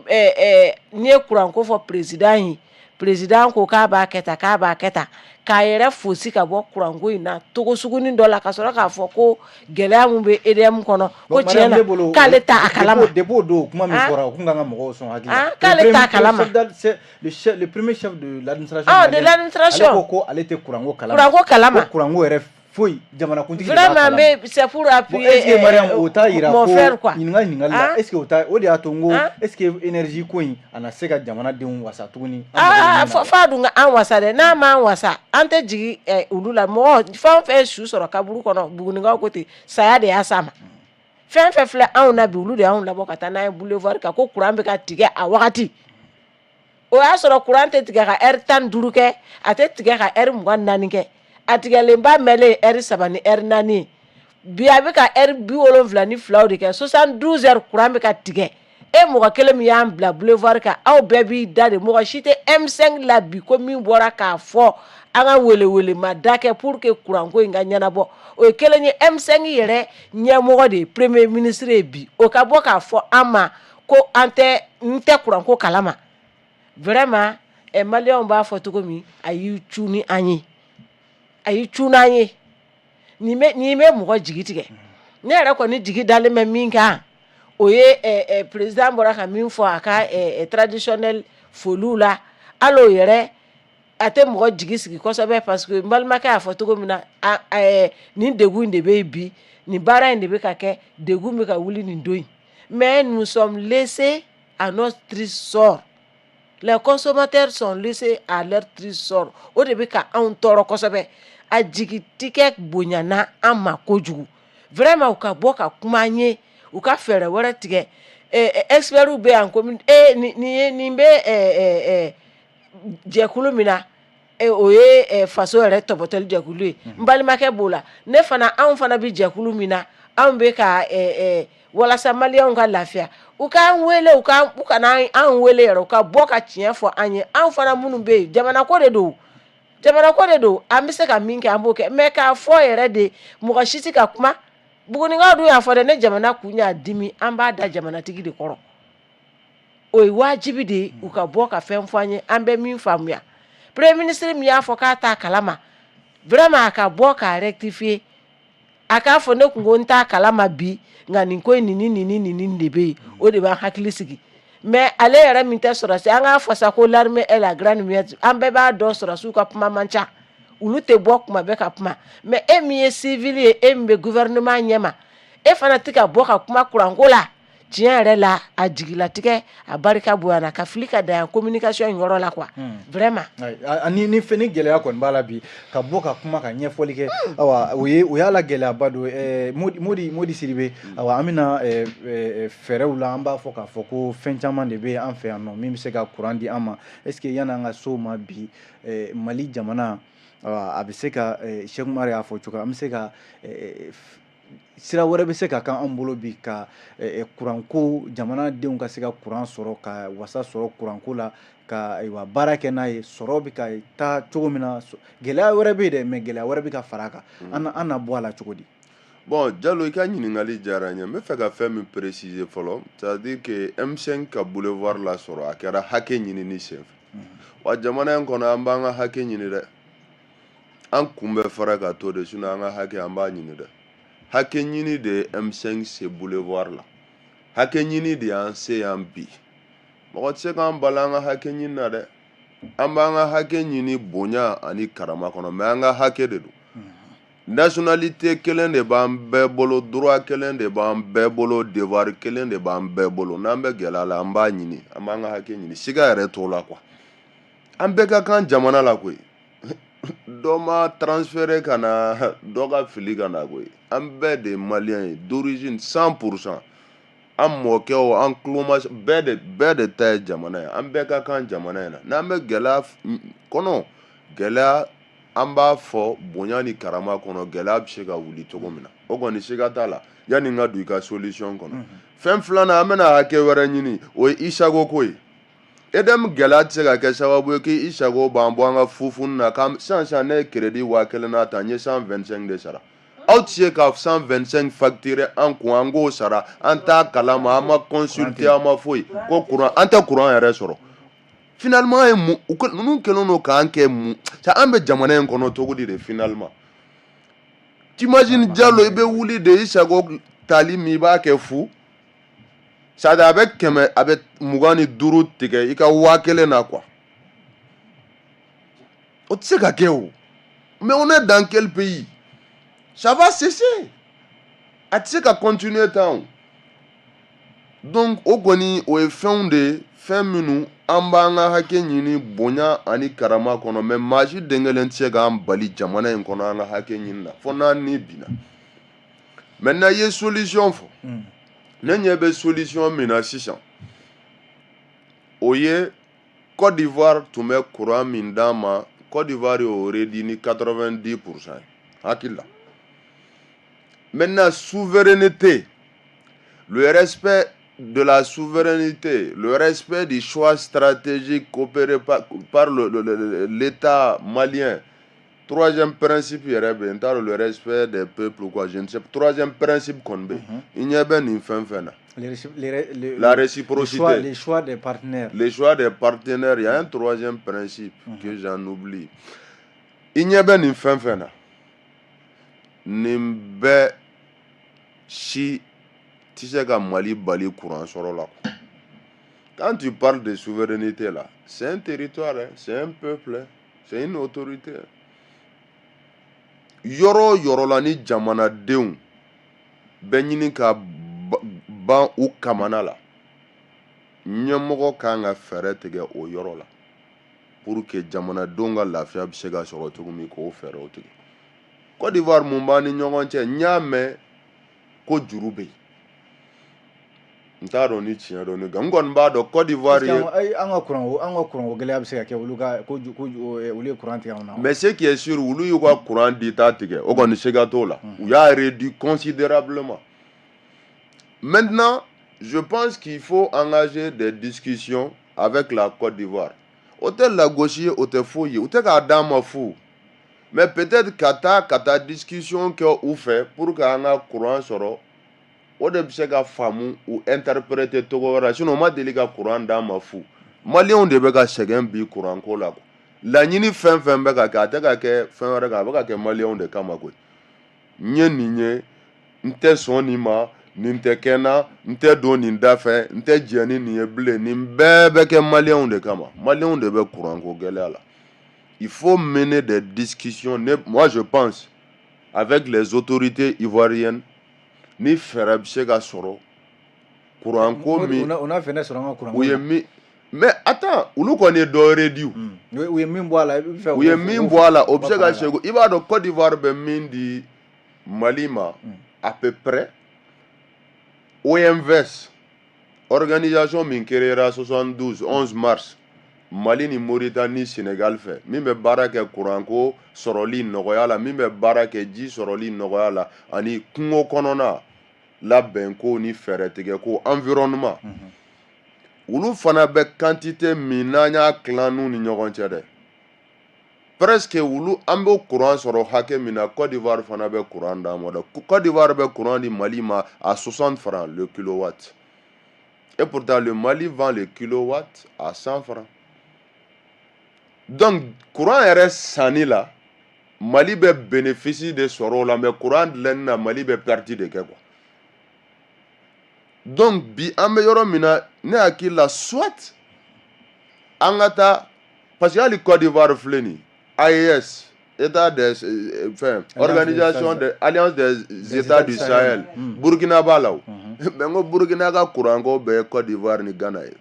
n'i ye courant ko fɔ président ko k'a b'a kɛ tan k'a yɛrɛ fosi ka bɔ courant ko in na togo sugunin dɔ la ka sɔrɔ k'a fɔ ko gɛlɛya min bɛ EDM kɔnɔ ko tiɲɛ na k'ale t'a kalama depuis o don kuma min fɔra o kun kan ka mɔgɔw sɔn hakili la k'ale t'a kalama le premier chef de l'administration ale ko ale tɛ courant ko kalama ko courant ko yɛrɛ foyi jamanakuntigi vraiment mais c'est pour appuyer est-ce que Mariam o t'a yira ko ɲininkali la est-ce que o de y'a to n ko est-ce que énergie ko in a na se ka jamanadenw wasa tuguni f'a dun an wasa dɛ n'a m'an wasa an tɛ jigin olu la mɔgɔ fɛn o fɛn ye su sɔrɔ kaburu kɔnɔ Bugunikaw ko ten saya de y'a s'a ma fɛn fɛn filɛ anw na bi olu de y'anw labɔ ka taa n'a ye boulevard kan ko courant bɛ ka tigɛ a wagati o y'a sɔrɔ courant tɛ tigɛ ka heure 15 kɛ a tɛ tigɛ ka heure 24 kɛ a tigɛlenba mɛnlen heure 3 ni heure 4 bi a bɛ ka heure 72 de kɛ 72 heures courant bɛ ka tigɛ mɔgɔ kelen min y'an bila boulevard kan aw bɛɛ b'i da de mɔgɔ si tɛ M5 la bi ko min bɔra k'a fɔ an ka welewelema da kɛ pour que courant ko in ka ɲɛnabɔ o ye kelen ye M5 yɛrɛ ɲɛmɔgɔ de ye premier ministre ye bi o ka bɔ k'a fɔ an ma ko n tɛ courant ko kalama vraiment maliyɛnw b'a fɔ cogo min a y'i cu ni an ye nin bɛ mɔgɔ jigi tigɛ ne yɛrɛ kɔni jigi dalen bɛ min kan o ye président bɔra ka min fɔ a ka traditionnel foliw la hali o yɛrɛ a tɛ mɔgɔ jigi sigi kosɛbɛ parce que n balimakɛ y'a fɔ cogo min na nin degun in de bɛ yen bi nin baara in de bɛ ka kɛ degun bɛ ka wuli nin don in mais nous sommes laissés à notre triste sort les consommateurs sont laissés à leur triste sort o de bɛ ka anw tɔɔrɔ kosɛbɛ a jigitigɛ bonyana an ma kojugu vraiment u ka bɔ ka kuma an ye u ka fɛɛrɛ wɛrɛ tigɛ experts bɛ yan ko nin bɛ jɛkulu min na o ye faso yɛrɛ tɔbɔtɔli jɛkulu ye n balimakɛ b'o la anw fana bɛ jɛkulu min na anw bɛ ka walasa maliyɛnw ka lafiya u k'an wele u kana an wele yɛrɛ u ka bɔ ka tiɲɛ fɔ an ye anw fana minnu bɛ yen jamana ko de don an bɛ se ka min kɛ an b'o kɛ mais k'a fɔ yɛrɛ de mɔgɔ si tɛ ka kuma Bugunikaw dun y'a fɔ dɛ ne jamana kun y'a dimi an b'a da jamanatigi de kɔrɔ o ye wajibi de ye u ka bɔ ka fɛn fɔ an ye an bɛ min faamuya premier ministre mi y'a fɔ k'a t'a kalama vraiment a ka bɔ k'a rectifier a k'a fɔ ne kungo n t'a kalama bi nka nin ko in nin de bɛ yen o de b'an hakili sigi mais ale yɛrɛ min tɛ sɔrɔsi an k'a fɔ sa ko l'armée est la grande muette an bɛɛ b'a dɔn sɔrɔsiw ka kuma man ca olu tɛ bɔ kuma bɛɛ ka kuma mais e min ye civil ye e min bɛ gouvernement ɲɛma e fana tɛ ka bɔ ka kuma kuranko la tiɲɛ yɛrɛ la a jigilatigɛ a barika bonyana ka fili ka dan communication yɔrɔ la quoi vraiment ni fini gɛlɛya kɔni b'a la bi ka bɔ ka kuma ka ɲɛfɔli kɛ awa o y'a la gɛlɛyaba don Modi Sidibe awa an bɛna fɛɛrɛw la an b'a fɔ k'a fɔ ko fɛn caman de bɛ an fɛ yan nɔ min bɛ se ka courant di an ma est-ce que yan'an ka so ma bi Mali jamana a bɛ se ka Cheikh Umar y'a fɔ cogo an bɛ se ka sira wɛrɛ bɛ se ka kan an bolo bi ka kuranko jamanadenw ka se ka kuran sɔrɔ ka wasa sɔrɔ kuranko la ka baara kɛ n'a ye sɔrɔ bɛ ka taa cogo min na gɛlɛya wɛrɛ bɛ yen dɛ mais gɛlɛya wɛrɛ bɛ ka fara a kan an na bɔ a la cogo di. Bon Diallo i ka ɲininkali diyara n ye n bɛ fɛ ka fɛn min préciser fɔlɔ c'est-à-dire que M5 ka boulevard la sɔrɔ a kɛra hakɛ ɲinini senfɛ wa jamana in kɔnɔ an b'an ka hakɛ ɲini dɛ an kun bɛ fara ka to de sinon an ka hakɛ an b'a ɲini dɛ. Hakɛ ɲini de M5 se boulevard la hakɛ ɲini de y'an se yan bi mɔgɔ tɛ se k'an bala an ka hakɛ ɲini na dɛ an b'an ka hakɛ ɲini bonya ani karama kɔnɔ mais an ka hakɛ de don nationalité kelen de b'an bɛɛ bolo droit kelen de b'an bɛɛ bolo devoir kelen de b'an bɛɛ bolo n'an bɛ gɛlɛya la an b'a ɲini an b'an ka hakɛ ɲini siga yɛrɛ t'o la quoi an bɛɛ ka kan jamana la koyi dɔ ma transféré ka na dɔ ka fili ka na koyi an bɛɛ de maliyɛn ye d'origine 100% an mɔkɛw an tuloma bɛɛ de ta ye jamana ye an bɛɛ ka kan jamana in na n'an bɛ gɛlɛya kɔnɔ gɛlɛya an b'a fɔ bonya ni karama kɔnɔ gɛlɛya bɛ se ka wuli cogo min na o kɔni siga t'a la yanni n ka don i ka solution kɔnɔ fɛn filanan an bɛna hakɛ wɛrɛ ɲini o ye isago ko ye edem gɛlɛya tɛ se ka kɛ sababu ye k'i sago b'an bɔ an ka fufunu na sisan ne ye crédit 1000 na ta n ye 125 de sara aw tɛ se ka 125 facturer an kun an k'o sara an t'a kalama an ma consulter an ma foyi ko courant an tɛ courant yɛrɛ sɔrɔ finalement ninnu kɛlen don k'an kɛ mun an bɛ jamana in kɔnɔ cogo di de finalement t'imagines Diallo i bɛ wuli de i sago tali min i b'a kɛ fu c'est-à-dire a bɛ 25 tigɛ i ka 1000 na quoi o tɛ se ka kɛ o mais on est dans quel pays ça va cesser a tɛ se ka continuer tan donc o kɔni o ye fɛnw de fɛn minnu an b'an ka hakɛ ɲini bonya ani karama kɔnɔ mais maa si den kelen tɛ se k'an bali jamana in kɔnɔ an ka hakɛ ɲini na fo n'an ni binna maintenant i ye solution fɔ ne ɲɛ bɛ solution min na sisan o ye Côte d'Ivoire tun bɛ courant min d'an ma Côte d'Ivoire y'o réduit ni 90% hakili la maintenant souveraineté le respect de la souveraineté, le respect du choix stratégique opéré par l'État malien. Troisième principe, le respect des peuples, quoi, je ne sais pas. Troisième principe qu'on veut. Il n'y a pas une fin. La réciprocité. Les choix des partenaires. Les choix des partenaires. Il y a un troisième principe que j'en oublie. Il n'y a pas une fin. Nimbe si tu sais que Mali bali courant sur là. Quand tu parles de souveraineté là, c'est un territoire, c'est un peuple, c'est une autorité. Yoro la ni jamana deun benyini ka ban u kamana la. Nyamogo kanga fere tege o yoro la. Pour que jamana donga lafiya bi se ka sɔrɔ cogo min k'o fɛɛrɛ o tigɛ. Côte d'Ivoire mun b'an ni ɲɔgɔn cɛ n y'a mɛn ko juru bɛ yen. N t'a dɔn ni tiɲɛ dɔn ne kan n kɔni b'a dɔn Côte d'Ivoire ye. an ka kuran o gɛlɛya bɛ se ka kɛ olu ye kuran tigɛ anw na. Mais ce qui est sûr olu y'u ka kuran di ta tigɛ o kɔni siga t'o la. U y'a réduit considérablement. Maintenant je pense qu'il faut engager des discussions avec la Côte d'Ivoire. O tɛ lagosi ye o tɛ foyi ye o tɛ k'a d'an ma fu. Mais peut-être ka taa discussion kɛ u fɛ pour que an ka courant sɔrɔ o de bɛ se ka faamu u interpréter togo wɛrɛ sinon o ma deli ka courant d'an ma fu. Maliyɛnw de bɛ ka sɛgɛn bi courant ko la. laɲini fɛn fɛn bɛ ka kɛ a tɛ ka kɛ fɛn wɛrɛ kan a bɛ ka kɛ maliyɛnw de kama koyi n ye nin ye n tɛ sɔn nin ma nin tɛ kɛ n na n tɛ don nin da fɛ n tɛ jɛ ni nin ye bilen nin bɛɛ bɛ kɛ maliyɛnw de kama maliyɛnw de bɛ kuranko gɛlɛya la il faut mener des discussions moi je pense avec les autorités ivoiriennes ni fɛɛrɛ bɛ se ka sɔrɔ kuranko min u ye min mais attends olu kɔni ye dɔ wɛrɛ di u ye min bɔ a la u ye min bɔ a la o bɛ se ka segu i b'a dɔn Côte d'Ivoire bɛ min di Mali ma à peu près OMVS organisation min créera 72 11 mars Mali ni Mauritanie Sénégal fɛ min bɛ baara kɛ kuranko sɔrɔli nɔgɔya la min bɛ baara kɛ ji sɔrɔli nɔgɔya la ani kungo kɔnɔna labɛnko ni fɛɛrɛ tigɛ ko environnement olu fana bɛ quantité min n'an y'a tilan n'u ni ɲɔgɔn cɛ dɛ presque olu an bɛ courant sɔrɔ hakɛ min na Côte d'Ivoire fana bɛ courant d'an ma dɛ Côte d'Ivoire bɛ courant di Mali ma à 60 francs le kilowatt et pourtant le Mali vend le kilowatt à 100 francs donc courant yɛrɛ sanni la Mali bɛ bénéfice de sɔrɔ o la mais courant dilanni na Mali bɛ perte de kɛ quoi donc bi an bɛ yɔrɔ min na ne hakili la soit an ka taa parce que hali Côte d'Ivoire filɛ nin AES État des organisation de alliance des États du Sahel Burkina b'a la o mais n ko Burkina ka courant ko bɛɛ ye Côte d'Ivoire ni Ghana ye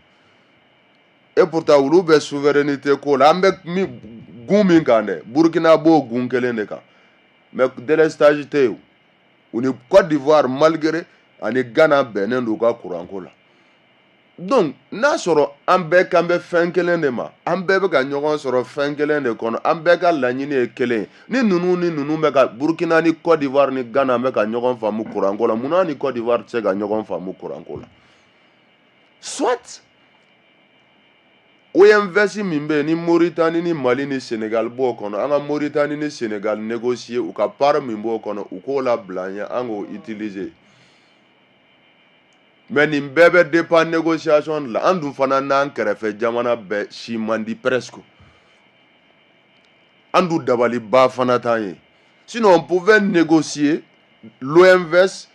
et pourtant olu bɛ souveraineté ko la an bɛ gun min kan dɛ Burkina b'o gun kelen de kan mais délestage tɛ yen u ni Côte d'Ivoire malgré ani Ghana bɛnnen don u ka courant ko la donc n'a sɔrɔ an bɛɛ kan bɛ fɛn kelen de ma an bɛɛ bɛ ka ɲɔgɔn sɔrɔ fɛn kelen de kɔnɔ an bɛɛ ka laɲini ye kelen ni ninnu bɛ ka Burkina ni Côte d'Ivoire ni Ghana bɛ ka ɲɔgɔn faamu courant ko la munna ni Côte d'Ivoire tɛ se ka ɲɔgɔn faamu courant ko la soit OMVS min bɛ yen ni Mauritanie ni Mali ni Sénégal b'o kɔnɔ an ka Mauritanie ni Sénégal négocier u ka part min b'o kɔnɔ u k'o labila an ye an k'o utiliser mais nin bɛɛ bɛ dépend négociation de la an dun fana n'an kɛrɛfɛ jamana bɛɛ si man di presque an dun dabaliba fana t'an ye sinon on pouvait négocier l'OMVS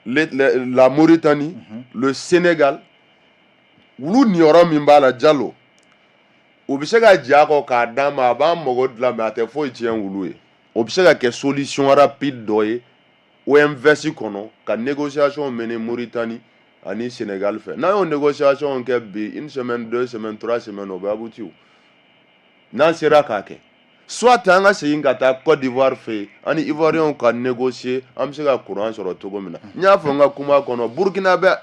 la Mauritanie le Sénégal wulu niyɔrɔ min b'a la Jalo o bɛ se ka jɛ a kɔ k'a d'a ma a b'an mago dilan mais a tɛ foyi tiɲɛ wulu ye o bɛ se ka kɛ solution rapide dɔ ye OMVS kɔnɔ ka négociation mener Mauritanie ani Sénégal fɛ n'an y'o négociation kɛ bi une semaine 2 semaines 3 semaines o bɛ abouti o n'an sera k'a kɛ soit an ka segin ka taa Côte d'Ivoire fɛ yen ani Ivoiriens ka négocier an bɛ se ka courant sɔrɔ cogo min na n y'a fɔ n ka kuma kɔnɔ Burkina bɛ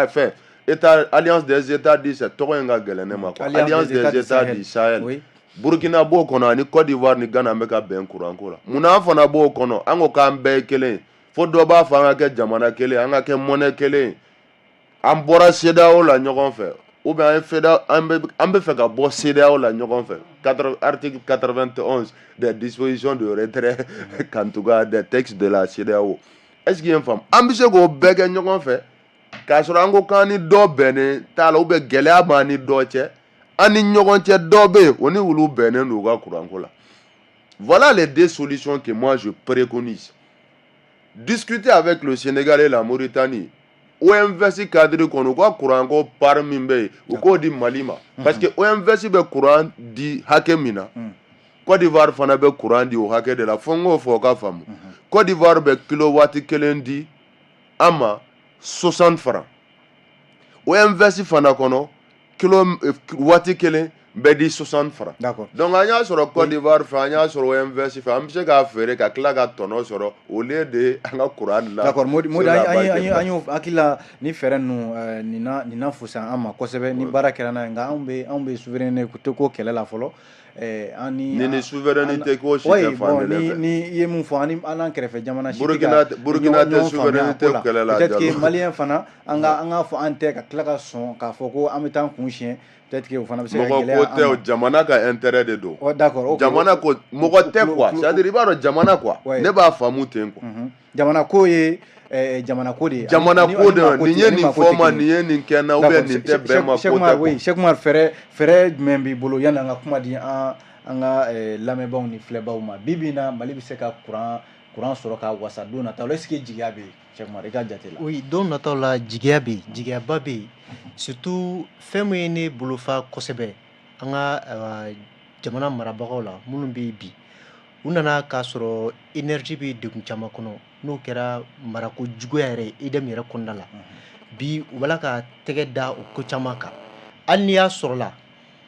fɛn État alliance des États du Sahel tɔgɔ in ka gɛlɛn ne ma quoi alliance des États du Sahel Burkina b'o kɔnɔ ani Côte d'Ivoire ni Ghana bɛ ka bɛn courant ko la munna an fana b'o kɔnɔ an ko k'an bɛɛ ye kelen fo dɔ b'a fɔ an ka kɛ jamana kelen an ka kɛ monnaie kelen an bɔra CEDEAO la ɲɔgɔn fɛ ou bien an bɛ fɛ ka bɔ CEDEAO la ɲɔgɔn fɛ article 91 des dispositions de retrait en tout cas des textes de la CEDEAO est-ce qu'il y a une femme an bɛ se k'o bɛɛ kɛ ɲɔgɔn fɛ k'a sɔrɔ an ko k'an ni dɔ bɛnnen t'a la ou bien gɛlɛya b'an ni dɔ cɛ an ni ɲɔgɔn cɛ dɔ bɛ yen o ni wulu bɛnnen don u ka courant ko la voilà les deux solutions que moi je préconise discuter avec le Sénégal et la Mauritanie OMVS cadre kɔnɔ u ka courant ko part min bɛ yen u k'o di Mali ma parce que OMVS bɛ courant di hakɛ min na Côte d'Ivoire fana bɛ courant di o hakɛ de la fo n k'o fɔ o ka faamu Côte d'Ivoire bɛ kilowatt kelen di an ma 60 francs OMVS fana kɔnɔ waati kelen bɛɛ di 60 francs d'accord donc an y'a sɔrɔ Côte d'Ivoire fɛ an y'a sɔrɔ OMVS fɛ an bɛ se k'a feere ka tila ka tɔnɔ sɔrɔ au lieu de an ka courant dilan d'accord Modi an y'o hakili la ni fɛɛrɛ ninnu nin na fusa an ma kosɛbɛ ni baara kɛra n'a ye nka anw bɛ souveraineté ko kɛlɛ la fɔlɔ ni souveraineté ko si tɛ fan ne fɛ ni i ye mun fɔ an n'an kɛrɛfɛ jamana si Burkina tɛ souveraineté kɛlɛ la peut-être que maliyɛn fana an k'a fɔ an tɛ ka tila ka sɔn k'a fɔ ko an bɛ taa an kun siɲɛ peut-être que o fana bɛ se ka gɛlɛya an ma mɔgɔ ko tɛ jamana ka intérêt de don d'accord jamana ko mɔgɔ tɛ quoi c'est-à-dire i b'a dɔn jamana quoi ne b'a faamu ten quoi jamana ko ye jamana ko de jamana ko de nin ye nin fɔ ma nin ye nin kɛ na ou bien nin tɛ bɛn ma ko tɛ Cheikh Umar fɛrɛ jumɛn b'i bolo yanni an ka kuma di an ka lamɛnbaaw ni filɛbaaw ma bi na Mali bɛ se ka courant sɔrɔ ka wasa don nataw la est-ce que jigiya bɛ yen Cheikh Umar i ka jate la. Oui, don nataw la jigiya bɛ yen jigiyaba bɛ yen surtout fɛn min ye ne bolofa kosɛbɛ an ka jamana marabagaw la minnu bɛ yen bi u nana k'a sɔrɔ énergie bɛ degun caman kɔnɔ n'o kɛra marako juguya yɛrɛ ye IDEM yɛrɛ kɔnɔna la bi u b'a ka tɛgɛ da o ko caman kan hali n'i y'a sɔrɔla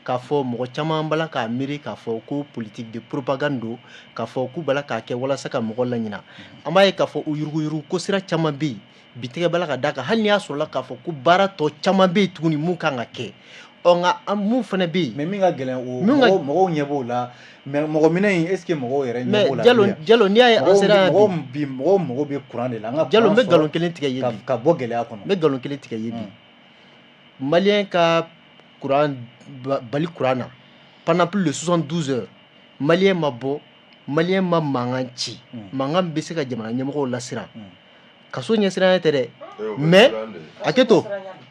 k'a fɔ mɔgɔ caman b'a k'a miiri k'a fɔ ko politique de propagande don k'a fɔ k'u b'a k'a kɛ walasa ka mɔgɔ laɲina an b'a ye k'a fɔ u yuruguyurugu ko sira caman bɛ yen bi tɛgɛ b'a ka d'a kan hali n'i y'a sɔrɔla k'a fɔ ko baara tɔ caman bɛ yen tuguni mun kan ka kɛ nka mun fana bɛ yen mais min ka gɛlɛn o mɔgɔw ɲɛ b'o la mais mɔgɔ minɛ in est ce que mɔgɔw yɛrɛ ɲɛ b'o la mais Jalo n'i y'a ye an sera mɔgɔw mago bɛ courant de la an ka Jalo n bɛ nkalon kelen tigɛ ye bi ka bɔ gɛlɛya kɔnɔ n bɛ nkalon kelen tigɛ ye bi maliyɛn ka courant bali courant na pendant plus de 72 heures maliyɛn ma bɔ maliyɛn ma mankan ci mankan bɛ se ka jamana ɲɛmɔgɔw lasiran kaso ɲɛsiranya tɛ dɛ mais hakɛto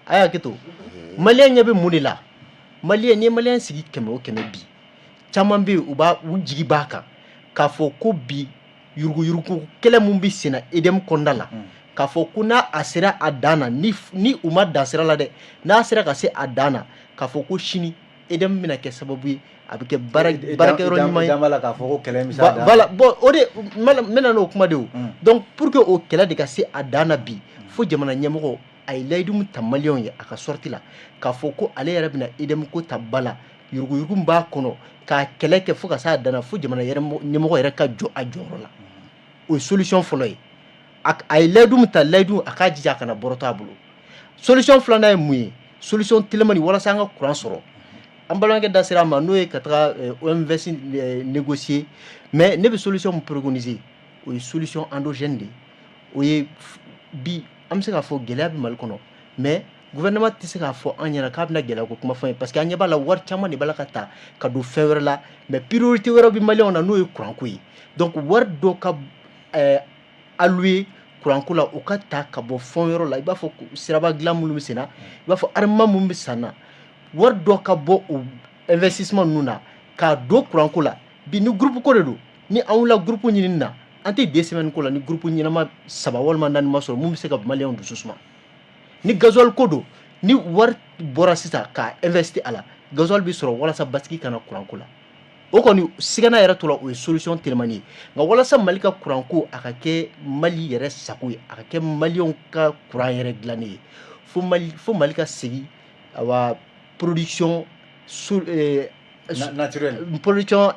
a ye hakɛto maliyɛn ɲɛ bɛ mun de la maliyɛn n'i ye maliyɛn sigi 100 o 100 bi caman bɛ yen u jigi b'a kan k'a fɔ ko bi yuruguyurugu kɛlɛ mun bɛ sen na IDEM kɔnɔna la k'a fɔ ko n'a sera a dan na ni u ma dan sira la dɛ n'a sera ka se a dan na k'a fɔ ko sini IDEM bɛna kɛ sababu ye a bɛ kɛ baarakɛyɔrɔ ɲuman ye k'a fɔ ko kɛlɛ bɛ se a dan na voilà bon o de n bɛna n'o kuma de o donc pour que o kɛlɛ de ka se a dan na bi fo jamana ɲɛmɔgɔ a ye layidu min ta maliyɛnw ye a ka sortie la k'a fɔ ko ale yɛrɛ bɛna IDEM ko ta ba la yuruguyurugu min b'a kɔnɔ k'a kɛlɛ kɛ fo ka se a dan na fo jamana ɲɛmɔgɔ yɛrɛ ka jɔ a jɔyɔrɔ la o ye solution fɔlɔ ye a ye layidu min ta layidu a k'a jija a kana bɔrɔtɔ a bolo solution filanan ye mun ye solution telimani walasa an ka courant sɔrɔ an balimakɛ da sera a ma n'o ye ka taga OMVS négocier mais ne bɛ solution min préconiser o ye solution endogène de ye o ye bi an bɛ se k'a fɔ gɛlɛya bɛ Mali kɔnɔ mais gouvernement tɛ se k'a fɔ an ɲɛna k'a bɛna gɛlɛya ko kuma fɔ ye parce que an ɲɛ b'a la wari caman de b'a ka ta ka don fɛn wɛrɛ la mais priorité wɛrɛ bɛ maliyɛnw na n'o ye courant ko ye donc wari dɔ ka alloué courant ko la o ka ta ka bɔ fɔnyɔrɔ la i b'a fɔ siraba dilan minnu bɛ sen na i b'a fɔ armement minnu bɛ san na wari dɔ ka bɔ o investissement ninnu na k'a don courant ko la bi ni groupe ko de don ni an wulila groupe ɲinini na an tɛ 2 semaines ko la ni groupe ɲɛnama 3 walima 4 ma sɔrɔ mun bɛ se ka maliyɛnw dusu suma ni gasoil ko don ni wari bɔra sisan k'a investi a la gasoil bɛ sɔrɔ walasa basigi kana courant ko la o kɔni sigana yɛrɛ to la o ye solution telimani ye nka walasa Mali ka courant ko a ka kɛ Mali yɛrɛ sago ye a ka kɛ maliyɛnw ka courant yɛrɛ dilanni ye fo Mali ka segin awa production naturelle production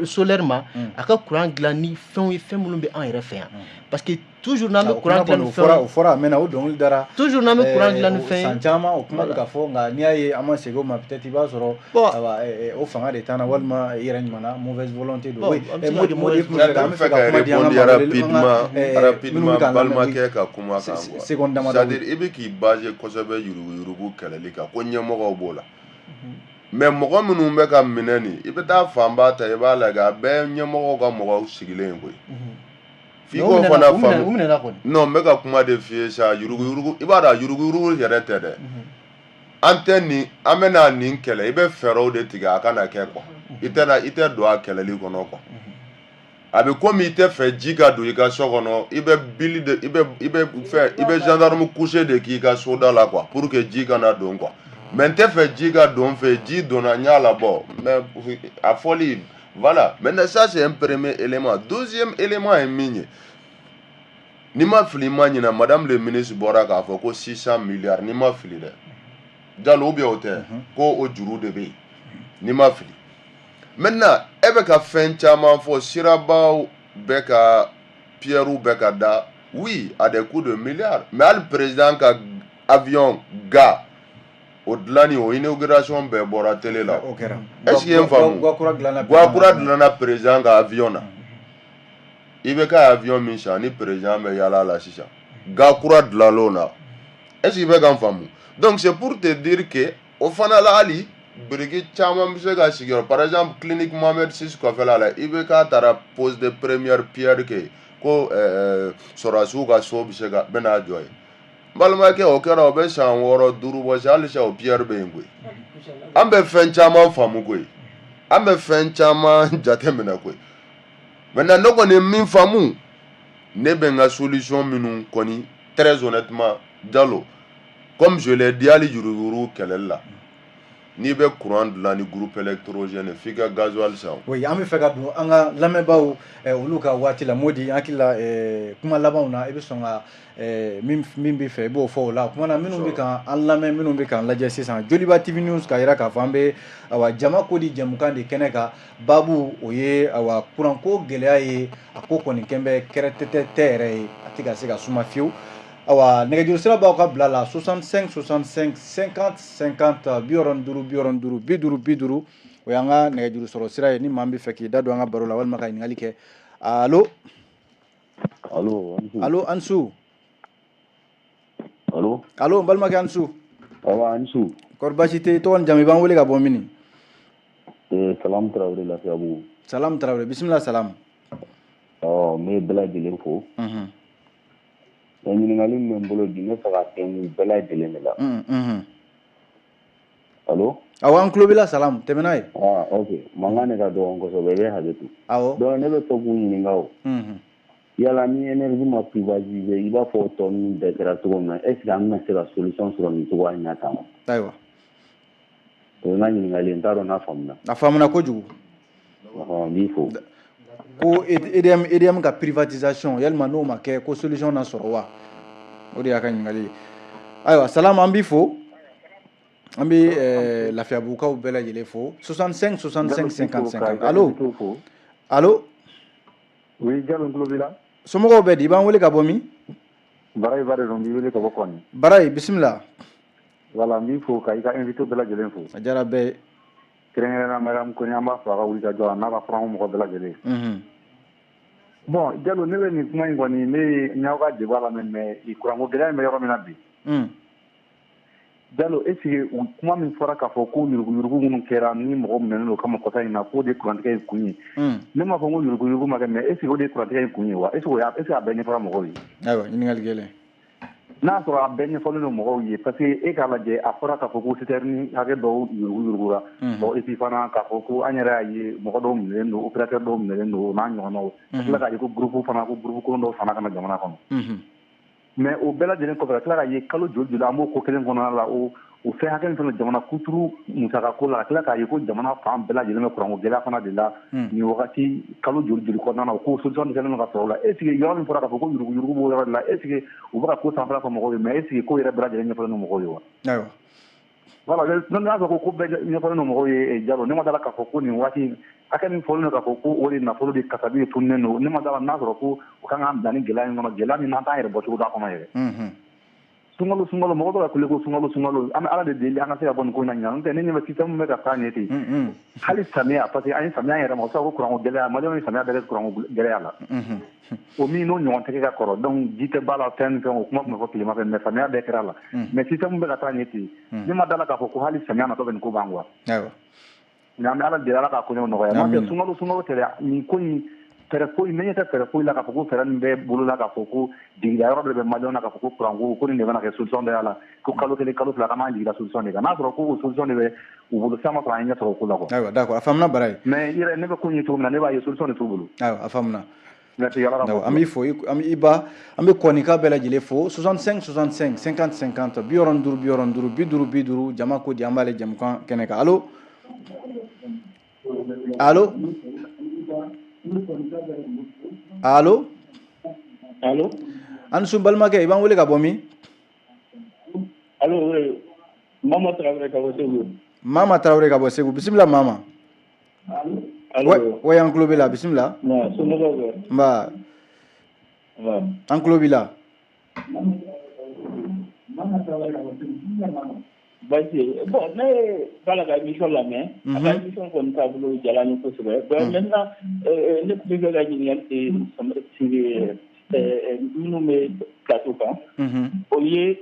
solaire ma a ka courant dilan ni fɛnw ye fɛn minnu bɛ an yɛrɛ fɛ yan parce que toujours n'an bɛ courant dilan ni fɛn o fɔra a mɛnna o dɔnkili dara toujours n'an bɛ courant dilan ni fɛn ye san caman o kuma bɛ ka fɔ nka n'i y'a ye an ma segin o ma peut-être i b'a sɔrɔ o fanga de t'an na walima i yɛrɛ ɲuman na mauvaise volonté don an bɛ fɛ ka répondre rapidement balimakɛ ka kuma kan quoi c'est-à-dire i bɛ k'i baser kosɛbɛ yuruguyurugu kɛlɛli kan ko ɲɛmɔgɔw b'o la mais mɔgɔ minnu bɛ ka minɛ nin i bɛ taa fanba ta i b'a lajɛ a bɛɛ ɲɛmɔgɔw ka mɔgɔw sigilen koyi f'i k'o fana faamu non n bɛ ka kuma de f'i ye sa yuruguyurugu i b'a dɔn yuruguyurugu yɛrɛ tɛ dɛ an bɛna nin kɛlɛ i bɛ fɛɛrɛw de tigɛ a kana kɛ quoi i tɛ don a kɛlɛli kɔnɔ quoi a bɛ komi i tɛ fɛ ji ka don i ka so kɔnɔ i bɛ gendarme couché de k'i ka soda la quoi pour que ji kana don quoi mais n tɛ fɛ ji ka don fɛ ji donna n y'a labɔ mais a fɔli voilà maintenant ça c'est un premier élément deuxième élément ye min ye ni ma fili ma ɲina madame le ministre bɔra k'a fɔ ko 600 milliards ni ma fili dɛ Jalo ou bien o tɛ ko o juru de bɛ yen ni ma fili maintenant e bɛ ka fɛn caman fɔ sirabaw bɛ ka pierrew bɛ ka da oui à des coûts de milliards mais hali président ka avion ga o dilanni o inauguration bɛɛ bɔra télé la est-ce que ye n faamu Guakura dilanna président ka avion na i bɛ ka avion min san ni président bɛ yala la sisan Guakura dilanlo na est-ce que i bɛ ka n faamu donc c'est pour te dire que o fana la hali biriki caman bɛ se ka sigiyɔrɔ par exemple clinique Mohamed VI kɔfɛla la i bɛ k'a taara pose de première pierre kɛ ko sɔrɔdasiw ka so bɛ se ka bɛna jɔ ye n balimakɛ o kɛra o bɛ san 6 5 bɔ se halisa o pierre bɛ yen koyi an bɛ fɛn caman faamu koyi an bɛ fɛn caman jateminɛ koyi maintenant ne kɔni ye min faamu ne bɛ n ka solution minnu kɔni très honnêtement Jalo comme je l'ai dit hali yuruguyurugu kɛlɛli la n'i bɛ courant dilan ni groupe électrogène f'i ka gasoil san oui an bɛ fɛ ka don an ka lamɛnbaaw olu ka waati la Modi hakili la kuma labanw na i bɛ sɔn ka min bɛ fɛ i b'o fɔ o la kuma na minnu bɛ kan an lamɛn minnu bɛ kan lajɛ sisan Joliba TV News ka yira k'a fɔ an bɛ jama ko di jɛmukan de kɛnɛ kan baabu o ye courant ko gɛlɛya ye a ko kɔni kɛn bɛ kɛrɛtɛtɛ yɛrɛ ye a tɛ ka se ka suma fiyewu nɛgɛjuru sira b'aw ka bila la 65 65 50 50 65 50 o y'an ka nɛgɛjuru sɔrɔ sira ye ni maa min bɛ fɛ k'i da don an ka baro la walima ka ɲininkali kɛ allo Ansu allo n balimakɛ Ansu Ansu kɔri baasi tɛ i tɔgɔ ni jamu i b'an wele ka bɔ mini Salam Tarawele Lafiyabugu Salam Tarawele bisimila Salam n bɛ bɛɛ lajɛlen fo ɲininkali min bɛ n bolo bi ne fɛ ka tɛnku bɛɛ lajɛlen de la allo awɔ an tulo b'i la Salam tɛmɛ n'a ye ok mankan de ka dɔgɔ kosɛbɛ i bɛ hakɛ to donc ne bɛ fɛ k'u ɲininka o yala ni énergie ma privatiser i b'a fɔ tɔ ninnu bɛɛ kɛra cogo min na est ce que an bɛna se ka solution sɔrɔ nin cogoya in na tan wa ayiwa o ye n ka ɲininkali ye n t'a dɔn n'a faamuna a faamuna kojugu n b'i fo ko EDM ka privatisation yalima n'o ma kɛ ko solution na sɔrɔ wa o de y'a ka ɲininkali ye ayiwa Salam an b'i fo an bɛ Lafiyabugukaw bɛɛ lajɛlen fo 65 65 50 50 allo oui Jalo n tulo b'i la somɔgɔw bɛ di i b'an wele ka bɔ min Barayi Ba de don n b'i wele ka bɔ Kɔni Barayi bisimila voilà n b'i fo ka i ka invité bɛɛ lajɛlen fo a diyara bɛɛ ye kɛrɛnkɛrɛnnenya Mariam Kone an b'a fɔ a ka wulikajɔ la n'a ka Franc mɔgɔ bɛɛ lajɛlen bon Jalo ne bɛ nin kuma in kɔni ne ye n'aw ka débat lamɛn mais kuranko gɛlɛya in bɛ yɔrɔ min na bi Jalo est ce que kuma min fɔra k'a fɔ ko yuruguyurugu minnu kɛra ni mɔgɔ minɛnen don o kama kɔta in na k'o de kurantigɛ in kun ye ne m'a fɔ ko yuruguyurugu ma kɛ mais est ce que o de ye kurantigɛ in kun ye wa est ce que a bɛɛ ɲɛfɔra mɔgɔw ye ayiwa ɲininkali gɛlɛn n'a sɔrɔ a bɛɛ ɲɛfɔlen don mɔgɔw ye parce que e k'a lajɛ a fɔra k'a fɔ ko citerne hakɛ dɔw yuruguyurugura bon et puis fana k'a fɔ ko an yɛrɛ y'a ye mɔgɔ dɔw minɛlen don opérateur dɔw minɛlen don o n'a ɲɔgɔnnaw ka tila k'a ye ko groupe kolon dɔw fana kana jamana kɔnɔ mais o bɛɛ lajɛlen kɔfɛ ka tila k'a ye kalo joli joli an b'o ko kelen kɔnɔna la o fɛn hakɛ min fana jamana kuturu musakako la ka tila k'a ye ko jamana fan bɛɛ lajɛlen bɛ kuranko gɛlɛya fana de la nin wagati kalo joli joli kɔnɔna na o ko solution de kɛlen don ka sɔrɔ o la est ce que yɔrɔ min fɔra k'a fɔ ko yuruguyurugu b'o yɔrɔ de la est ce que u bɛ ka ko sanfɛla fɔ mɔgɔw ye mais est ce que ko yɛrɛ bɛɛ lajɛlen ɲɛfɔlen don mɔgɔw ye wa ayiwa voilà n'a sɔrɔ ko bɛɛ ɲɛfɔlen don mɔgɔw ye Jalo ne ma dala k'a fɔ ko nin waati hakɛ min fɔlen don k'a fɔ ko o de nafolo de kasabi de tununnen don ne ma dala n'a sɔrɔ ko u kan k'an bila ni gɛlɛya in kɔnɔ gɛlɛya min n'an t'an yɛrɛ bɔcogo d'a kɔnɔ yɛrɛ sunkalo mɔgɔ dɔw ka kule ko sunkalo an bɛ ala de deli an ka se ka bɔ nin ko in na ɲan n'o tɛ ne ɲɛ bɛ système min bɛ ka taa ɲɛ ten hali samiya parce que an ye samiya yɛrɛ ma o sɔrɔ ko kuranko gɛlɛya maliyɛnw ye samiya bɛɛ kɛ kuranko gɛlɛya la o min n'o ɲɔgɔn tɛgɛ ka kɔrɔ donc ji tɛ ba la fɛn ni fɛn o kuma tun bɛ fɔ tilema fɛ mais samiya bɛɛ kɛra la mais système min bɛ ka taa ɲɛ ten ne ma dala k'a fɔ ko hali samiya natɔ bɛ nin ko ban quoi mais an bɛ ala deli ala k'a ko ɲɛw nɔgɔya n'o tɛ sunkalo tɛ nin ko in fɛɛrɛ foyi ne ɲɛ tɛ fɛɛrɛ foyi la k'a fɔ ko fɛɛrɛ min bɛ bolo la k'a fɔ ko jigiya yɔrɔ dɔ bɛ maliyɛnw na k'a fɔ ko kuranko ko nin de bɛna kɛ solution dɔ y'a la ko kalo kelen kalo fila k'an b'an jigira solution de kan n'a sɔrɔ ko o solution de bɛ u bolo sisan ma sɔrɔ an ye ɲɛ sɔrɔ o ko la quoi ayiwa d'accord a faamuna Barayi mais yɛrɛ ne bɛ ko ɲɛ cogo min na ne b'a ye solution de t'u bolo ayiwa a faamuna merci yala an b'i fo i ba an bɛ kɔnika bɛɛ lajɛlen fo 65 65 50 50 65 50 jama ko di an b'ale jamukan kɛnɛ kan allo an sun balimakɛ i b'an wele ka bɔ min allo Mama Tarawele ka bɔ Segu Mama Tarawele ka bɔ Segu bisimila Mama wa an tulo b'i la bisimila nba an tulo b'i la basi bon ne bala ka émission lamɛn a ka émission kɔni taabolo jala ni kosɛbɛ bon maintenant ne tun bɛ fɛ ka ɲininkali sigi minnu bɛ plateau kan o ye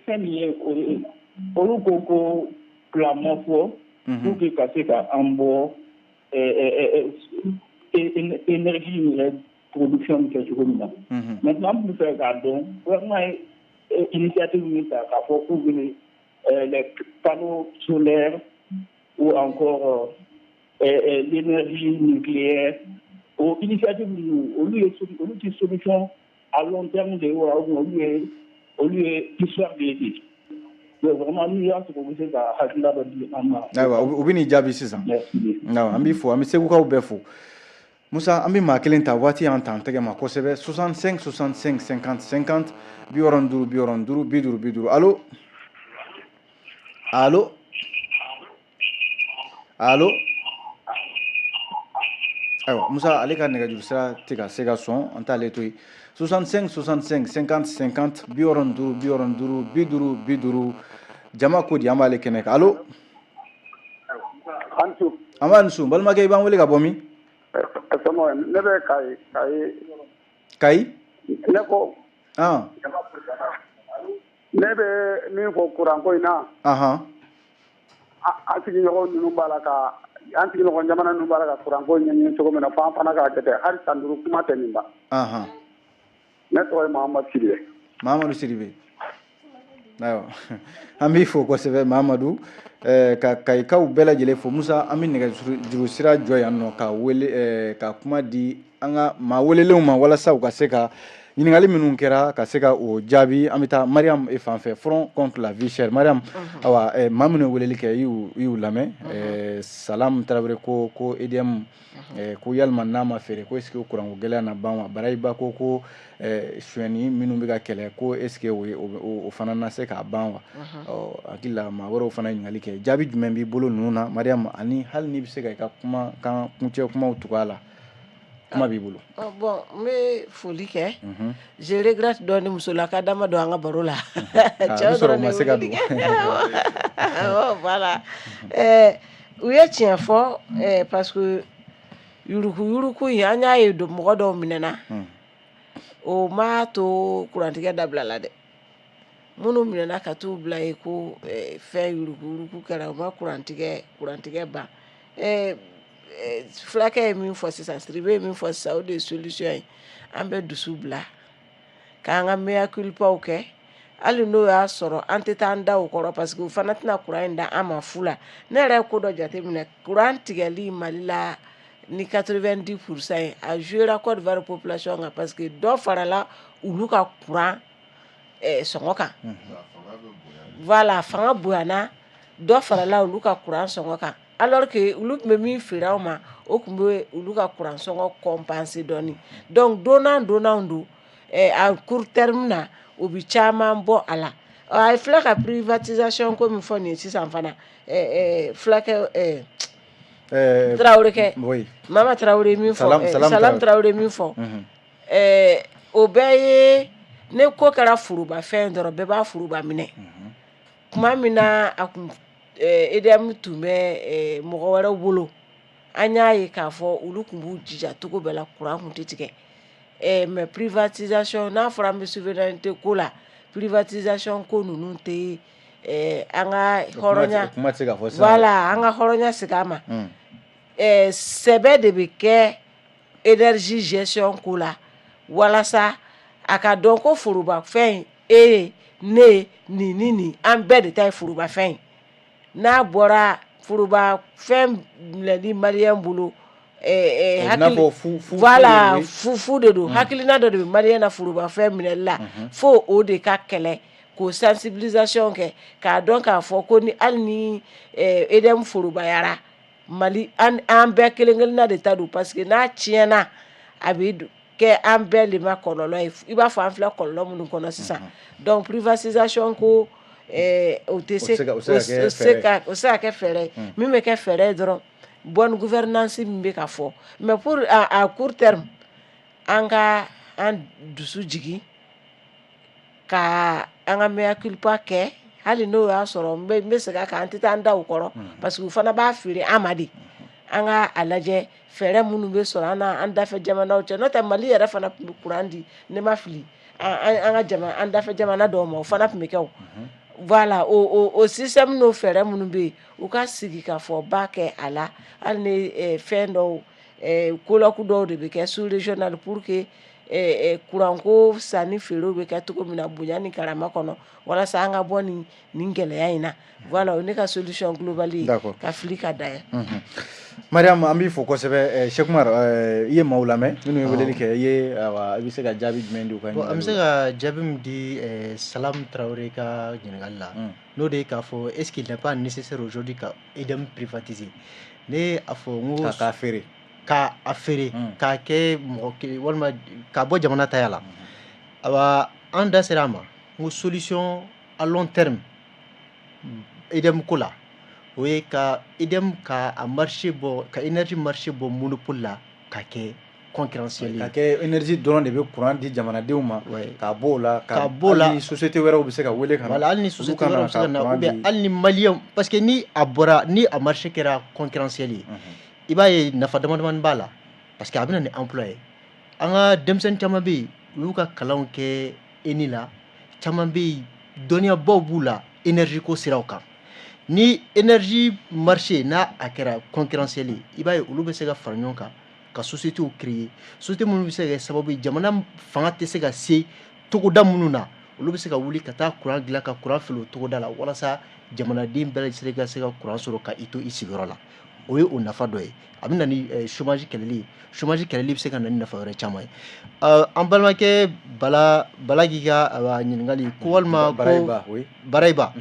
fɛn min ye olu ko plan ma fɔ pour que ka se ka an bɔ énergie yɛrɛ production min kɛ cogo min na maintenant an bɛ fɛ k'a dɔn gouvernement ye initiative min ta k'a fɔ k'u bɛ les panneaux solaires ou encore l'énergie nucléaire o initiative ninnu olu ti solution à long terme de wa olu ye histoire de ye vraiment n'u y'a sɔrɔ u bɛ se ka hakilila dɔ di an ma. Ayiwa u bɛ n'i jaabi sisan. An b'i fo an bɛ segukaw bɛɛ fo. Musa an bɛ maa kelen ta waati y'an ta an tɛgɛ ma kosɛbɛ 65 65 50 50 65 65 50 allo allo allo ayiwa Musa ale ka nɛgɛjuru sira tɛ ka se ka sɔn an t'ale to yen 65 65 50 50 65 50 50 jama ko di an b'ale kɛnɛ kan allo an b'a ni su balimakɛ i b'an wele ka bɔ min. Ne bɛ Kayi ne ko ne bɛ min fɔ kuranko in na an sigiɲɔgɔn ninnu b'a la ka an sigiɲɔgɔn jamana ninnu b'a la ka kuranko ɲɛɲini cogo min na f'an fana k'a kɛ hali san 5 kuma tɛ nin ban ne tɔgɔ ye Mahamadu Sidibe ayiwa an b'i fo kosɛbɛ Mahamadu ka Kayikaw bɛɛ lajɛlen fo Musa an bɛ nɛgɛjuru sira jɔ yan nɔ ka wele ka kuma di an ka maa welelenw ma walasa u ka se ka ɲininkali minnu kɛra ka se ka o jaabi an bɛ taa Mariam fan fɛ Front contre la vie chère Mariam awa maa minnu ye weleli kɛ i y'u lamɛn Salam Tarawele ko EDM ko yalima n'a ma feere ko est-ce que kuranko gɛlɛya na ban wa Barayiba ko sonyani minnu bɛ ka kɛlɛ ko est-ce que o fana na se k'a ban wa hakili la maa wɛrɛw fana ɲininkali kɛ jaabi jumɛn b'i bolo ninnu na Mariam ani hali n'i bɛ se ka i ka kuncɛ kumaw tugu a la kuma b'i bolo. Bon n bɛ foli kɛ je regrette dɔɔni musolaka dama don an ka baro la cɛw dɔrɔn de ye wuli kɛ voilà u ye tiɲɛ fɔ parce que yuruku in an y'a ye mɔgɔ dɔw minɛna o ma to kurantigɛ dabila la dɛ minnu minɛna ka t'u bila yen ko fɛn yuruku kɛra u ma kurantigɛ ban fulakɛ ye min fɔ sisan Sidibe ye min fɔ sisan o de ye solution ye an bɛ dusu bila k'an ka mea culpaw kɛ hali n'o y'a sɔrɔ an tɛ taa an da o kɔrɔ parce que o fana tɛna kuran in da an ma fu la ne yɛrɛ ye ko dɔ jateminɛ kuran tigɛli Mali la ni 90% ye a jouera Côte d'Ivoire population kan parce que dɔ farala olu ka kuran sɔngɔ kan voilà fanga bonyana dɔ farala olu ka kuran sɔngɔ kan alors que olu tun bɛ min feere anw ma o tun bɛ olu ka kuran sɔngɔ compenser dɔɔni donc donnant don à court terme na o bi caman bɔ a la a filɛ ka privatisation ko min fɔ nin sisan fana fulakɛ Traoré kɛ Mama Traoré min fɔ Salam Traoré min fɔ o bɛɛ ye ne ko kɛra forobafɛn dɔrɔn bɛɛ b'a foroba minɛ kuma min na a kun EDM tun bɛ mɔgɔ wɛrɛw bolo an y'a ye k'a fɔ olu tun b'u jija cogo bɛɛ la kuran kun tɛ tigɛ mais privatisation n'a fɔra an bɛ souveraineté ko la privatisation ko ninnu tɛ an ka hɔrɔnya voilà an ka hɔrɔnya segin a ma sɛbɛ de bɛ kɛ énergie gestion ko la walasa a ka dɔn ko forobafɛn ne nin an bɛɛ de ta ye forobafɛn ye n'a bɔra forobafɛn minɛli maliyɛn bolo voilà fu de don hakilina dɔ de bɛ maliyɛn na forobafɛn minɛli la fo o de ka kɛlɛ k'o sensibilisation kɛ k'a dɔn k'a fɔ ko ni hali ni EDM forobayara Mali an bɛɛ kelen-kelenna de ta don parce que n'a tiɲɛna a bɛ kɛ an bɛɛ de ma kɔlɔlɔ ye i b'a fɔ an filɛ kɔlɔlɔ minnu kɔnɔ sisan donc privatisation ko o tɛ se ka kɛ fɛɛrɛ min bɛ kɛ fɛɛrɛ ye dɔrɔn bonne gouvernance min bɛ ka fɔ mais pour à court terme an ka an dusu jigin ka an ka mea culpa kɛ hali n'o y'a sɔrɔ n bɛ segin a kan an tɛ taa an da o kɔrɔ parce que u fana b'a feere an ma de an ka a lajɛ fɛɛrɛ minnu bɛ sɔrɔ an dafɛ jamanaw cɛ n'o tɛ Mali yɛrɛ fana tun bɛ kuran di ne ma fili an dafɛ jamana dɔw ma o fana tun bɛ kɛ o voilà o système n'o fɛɛrɛ minnu bɛ yen u ka sigi ka fɔ ba kɛ a la hali ni fɛn dɔw kolaku dɔw de bɛ kɛ sous régional pour que kuranko sanni feerew bɛ kɛ cogo min na bonya ni karama kɔnɔ walasa an ka bɔ nin gɛlɛya in na voilà o ne ka solution globale ye ka fili ka da yan. Mariam an b'i fo kosɛbɛ Cheikh Umar i ye maaw lamɛn minnu ye weleli kɛ i bɛ se ka jaabi jumɛn di u ka ɲininkali la? An bɛ se ka jaabi min di Salam Traoré ka ɲininkali la n'o de ye k'a fɔ est-ce qu'il n'est pas nécessaire aujourd'hui ka EDM privatiser ne a fɔ n ko k'a feere k'a feere k'a kɛ mɔgɔ kelen walima k'a bɔ jamana taya la awa an da sera a ma n ko solution à long terme EDM ko la o ye ka EDM ka marché bɔ ka énergie marché bɔ monopole la ka kɛ concurrentiel ka kɛ énergie dɔrɔn de bɛ courant di jamanadenw ma k'a bɔ o la hali ni société wɛrɛw bɛ se ka wele ka na voilà hali ni société wɛrɛw bɛ se ka na ou bien hali ni maliyɛnw parce que ni a marché kɛra concurrentiel ye i b'a ye nafa damadamani b'a la parce que a bɛna ni emploi ye an ka denmisɛnnin caman bɛ yen u y'u ka kalanw kɛ ENI la caman bɛ yen dɔnniyabaw b'u la énergie ko siraw kan ni énergie marché n'a a kɛra concurrentiel ye i b'a ye olu bɛ se ka fara ɲɔgɔn kan ka sociétéw créer société minnu bɛ se ka kɛ sababu ye jamana fanga tɛ se ka se togoda minnu na olu bɛ se ka wuli ka taa courant dilan ka courant fili o togoda la walasa jamanaden bɛɛ lajɛlen ka se ka courant sɔrɔ ka i to i sigiyɔrɔ la o ye o nafa dɔ ye a bɛ na ni chômage kɛlɛli ye chômage kɛlɛli bɛ se ka na ni nafa wɛrɛ caman ye an balimakɛ bala k'i ka ɲininkali ko walima ko Barayiba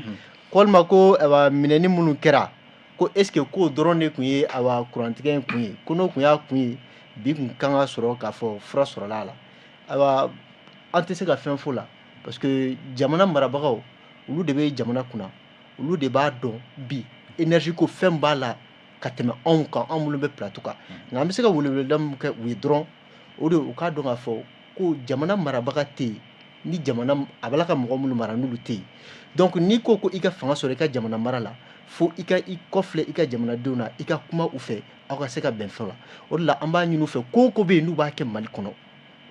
ko walima ko minɛni minnu kɛra ko est ce que k'o dɔrɔn de tun ye kurantigɛ in kun ye ko n'o kun y'a kun ye bi kun kan ka sɔrɔ k'a fɔ fura sɔrɔla a la an tɛ se ka fɛn fɔ la parce que jamana marabagaw olu de bɛ jamana kunna olu de b'a dɔn bi énergie ko fɛn b'a la ka tɛmɛ anw kan anw minnu bɛ plateau kan nka an bɛ se ka weleweleda min kɛ u ye dɔrɔn o de u k'a dɔn k'a fɔ ko jamana marabaga tɛ yen ni jamana a b'a la ka mɔgɔ minnu mara n'olu tɛ yen donc n'i ko i ka fanga sɔrɔ i ka jamana mara la fo i kɔfilɛ i ka jamanadenw na i ka kuma u fɛ aw ka se ka bɛn fɛn la o de la an b'a ɲini u fɛ ko bɛ yen n'u b'a kɛ Mali kɔnɔ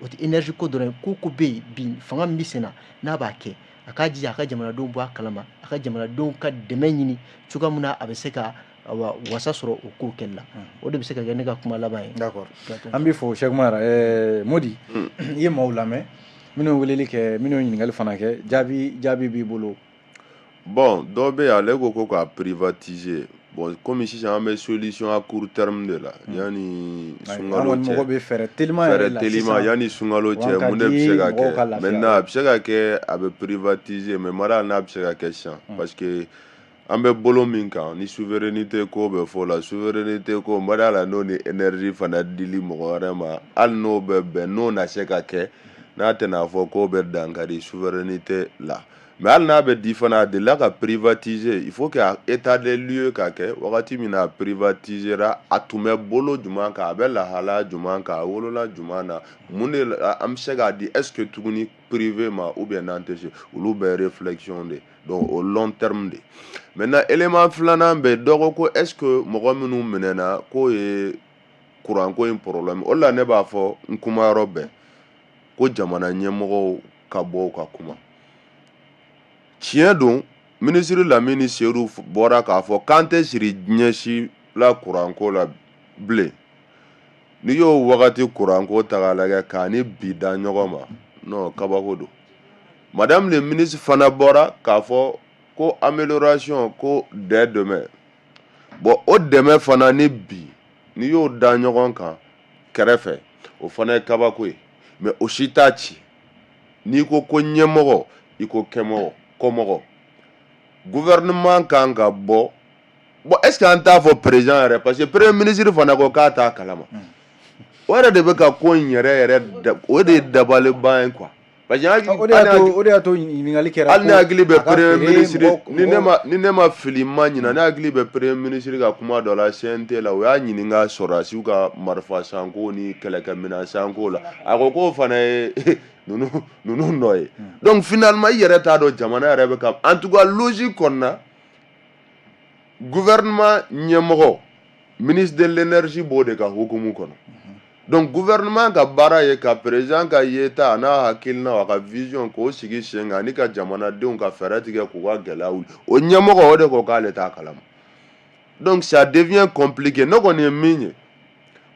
o tɛ énergie ko dɔrɔn ye ko bɛ yen bi fanga min bɛ sen na n'a b'a kɛ a k'a jija a ka jamanadenw bɔ a kalama a ka jamanadenw ka dɛmɛ ɲini cogoya min na a bɛ se ka wasa sɔrɔ o ko kɛli la o de bɛ se ka kɛ ne ka kuma laban ye. D'accord an b'i fo Cheikh Umar Modi i ye maaw lamɛn minnu weleli kɛ minnu ɲininkali fana kɛ jaabi b'i bolo. Bon dɔ bɛ yen ale ko k'a privatiser bon komi sisan an bɛ solution à court terme de la yanni sunkalo cɛ mɔgɔ bɛ fɛɛrɛ teliman yɛrɛ la sisan yanni sunkalo cɛ mun de bɛ se ka kɛ maintenant a bɛ se ka kɛ a bɛ privatiser mais mara n'a bɛ se ka kɛ sisan parce que an bɛ bolo min kan ni souveraineté ko bɛ fɔ la souveraineté ko mara la n'o ni énergie fana dili mɔgɔ wɛrɛ ma hali n'o bɛ bɛn n'o na se ka kɛ n'a tɛna fɔ k'o bɛ dankari souveraineté la. Mais hali n'a bɛ di fana a delila ka privatiser il faut que état des lieux ka kɛ wagati min na a privatisera a tun bɛ bolo jumɛn kan a bɛ lahala jumɛn kan a wolola jumɛn na mun de an bɛ se k'a di est ce que tuguni privé ma ou bien n'an tɛ se olu bɛɛ réflexion de donc au long terme de maintenant élément filanan bɛ dɔ ko ko est ce que mɔgɔ minnu minɛna k'o ye courant ko in problème o la ne b'a fɔ n kuma yɔrɔ bɛɛ ko jamana ɲɛmɔgɔw ka bɔ u ka kuma. Tiɲɛ don ministre Lamini Seydou bɔra k'a fɔ k'an tɛ siri ɲɛsi la courant ko la bilen n'i y'o wagati courant ko ta k'a lajɛ k'a ni bi da ɲɔgɔn ma non kabako don madame le ministre fana bɔra k'a fɔ ko amélioration ko dès demain bon o dɛmɛ fana ni bi n'i y'o da ɲɔgɔn kan kɛrɛfɛ o fana ye kabako ye mais o si t'a ci n'i ko ɲɛmɔgɔ i ko kɛmɔgɔ kɔmɔgɔ gouvernement kan ka bɔ bon est ce que an t'a fɔ président yɛrɛ parce que premier ministre fana ko k'a t'a kalama o yɛrɛ de bɛ ka ko in yɛrɛ o de ye dabaliban ye quoi parce que o de y'a to ɲininkali kɛra hali ne hakili bɛ premier ministre ni ne ma fili ma ɲina ne hakili bɛ premier ministre ka kuma dɔ la CNT la o y'a ɲininka sɔrɔdasiw ka marifa sanko ni kɛlɛkɛminɛn sanko la a ko k'o fana ye ninnu nɔ ye donc finalement i yɛrɛ t'a dɔn jamana yɛrɛ bɛ ka en tout cas logique kɔnɔna gouvernement ɲɛmɔgɔ ministre de l'énergie b'o de ka hukumu kɔnɔ donc gouvernement ka baara ye ka président ka yeta n'a hakilina a ka vision k'o sigi sen kan ani ka jamanadenw ka fɛɛrɛ tigɛ k'u ka gɛlɛya wuli o ɲɛmɔgɔ o de ko k'ale t'a kalama donc ça devient compliqué ne kɔni ye min ye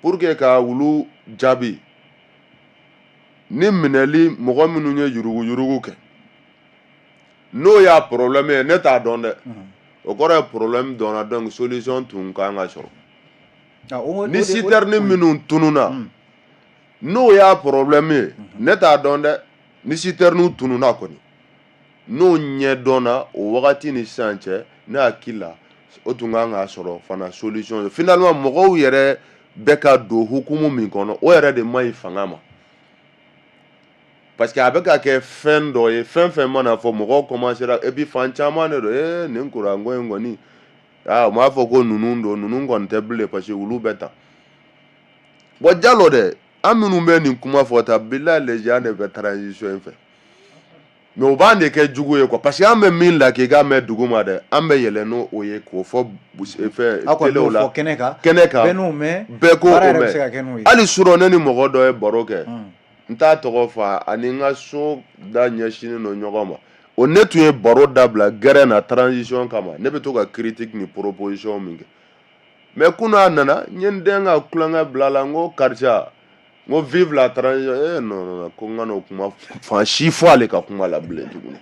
pour que ka wulu jaabi ni minɛli mɔgɔ minnu ye yurugu kɛ n'o y'a problème ye ne t'a dɔn dɛ o kɔrɔ ye problème dɔnna donc solution tun kan ka sɔrɔ ni citerne minnu tununa n'o y'a problème ye ne t'a dɔn dɛ ni citerne tununa kɔni n'o ɲɛ dɔnna o wagati ni sisan cɛ ne hakili la o tun kan ka sɔrɔ fana solution finalement mɔgɔw yɛrɛ bɛ ka don hukumu min kɔnɔ o yɛrɛ de ma ɲi fanga ma parce que a bɛ ka kɛ fɛn dɔ ye fɛn fɛn mana fɔ mɔgɔw commencera et puis fan caman de don nin kuranko in kɔni u m'a fɔ ko ninnu don ninnu kɔni tɛ bilen parce que olu bɛ tan bon Jalo dɛ an minnu bɛ nin kuma fɔ ta bilahi les gens de bɛ transition in fɛ mais u b'an de kɛ jugu ye quoi parce que an bɛ min lakɛ k'an bɛ dugu ma dɛ an bɛ yɛlɛ n'o ye k'o fɔ telew la kɛnɛ kan bɛɛ ko o mɛn hali surɔ ne ni mɔgɔ dɔ ye baro kɛ n t'a tɔgɔ fɔ ani n ka so da ɲɛsinen don ɲɔgɔn ma o ne tun ye baro dabila gɛrɛ na transition kama ne bɛ to ka critique ni proposition min kɛ mais kunun a nana n ye n den ka kulonkɛ bila la n ko karisa n ko vive la transition non ko n ka n'o kuma fan si fɔ ale ka kuma la bilen tuguni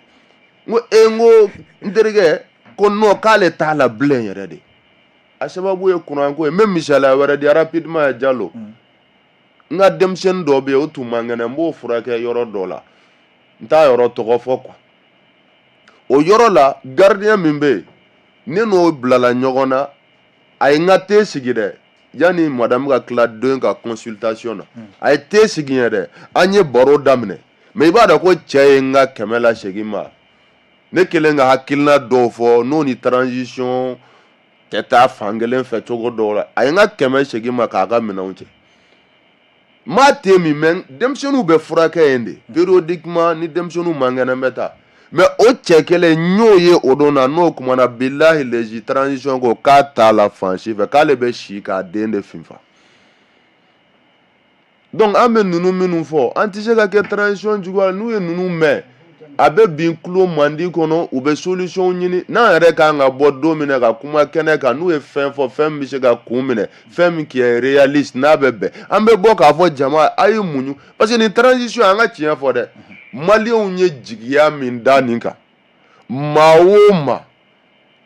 n ko n ko n terikɛ ko non k'ale t'a la bilen yɛrɛ de a sababu ye kuranko ye n bɛ misaliya wɛrɛ di rapidement ya Jalo n ka denmisɛnnin dɔ bɛ yen o tun man kɛnɛ n b'o furakɛ yɔrɔ dɔ la n t'a yɔrɔ tɔgɔ fɔ quoi o yɔrɔ la gardien min bɛ yen ne n'o bilala ɲɔgɔn na a ye n ka te sigi dɛ yanni madame ka tila den ka consultation na a ye te sigi yen dɛ an ye baro daminɛ mais i b'a dɔn ko cɛ ye n ka 100 lasegin ma ne kelen ka hakilina dɔw fɔ n'o ni transition tɛ taa fan kelen fɛ cogo dɔw la a ye n ka 100 segin ma k'a ka minɛnw cɛ maa te min mɛ denmisɛnninw bɛ furakɛ yen de périodiquement ni denmisɛnninw man kɛnɛ bɛ taa mais o cɛ kelen n y'o ye o don na n'o kumana bilahi lezi transition ko k'a t'a la fan si fɛ k'ale bɛ si k'a den de finfa donc an bɛ ninnu minnu fɔ an tɛ se ka kɛ transition juguya n'u ye ninnu mɛn a bɛ bin tulo mandi kɔnɔ u bɛ solution ɲini n'an yɛrɛ kan ka bɔ don min na ka kuma kɛnɛ kan n'u ye fɛn fɔ fɛn min bɛ se ka kun minɛ fɛn min qui est réaliste n'a bɛ bɛn an bɛ bɔ k'a fɔ jama a ye muɲu parce que nin transition an ka tiɲɛ fɔ dɛ maliyɛnw ye jigiya min da nin kan maa o maa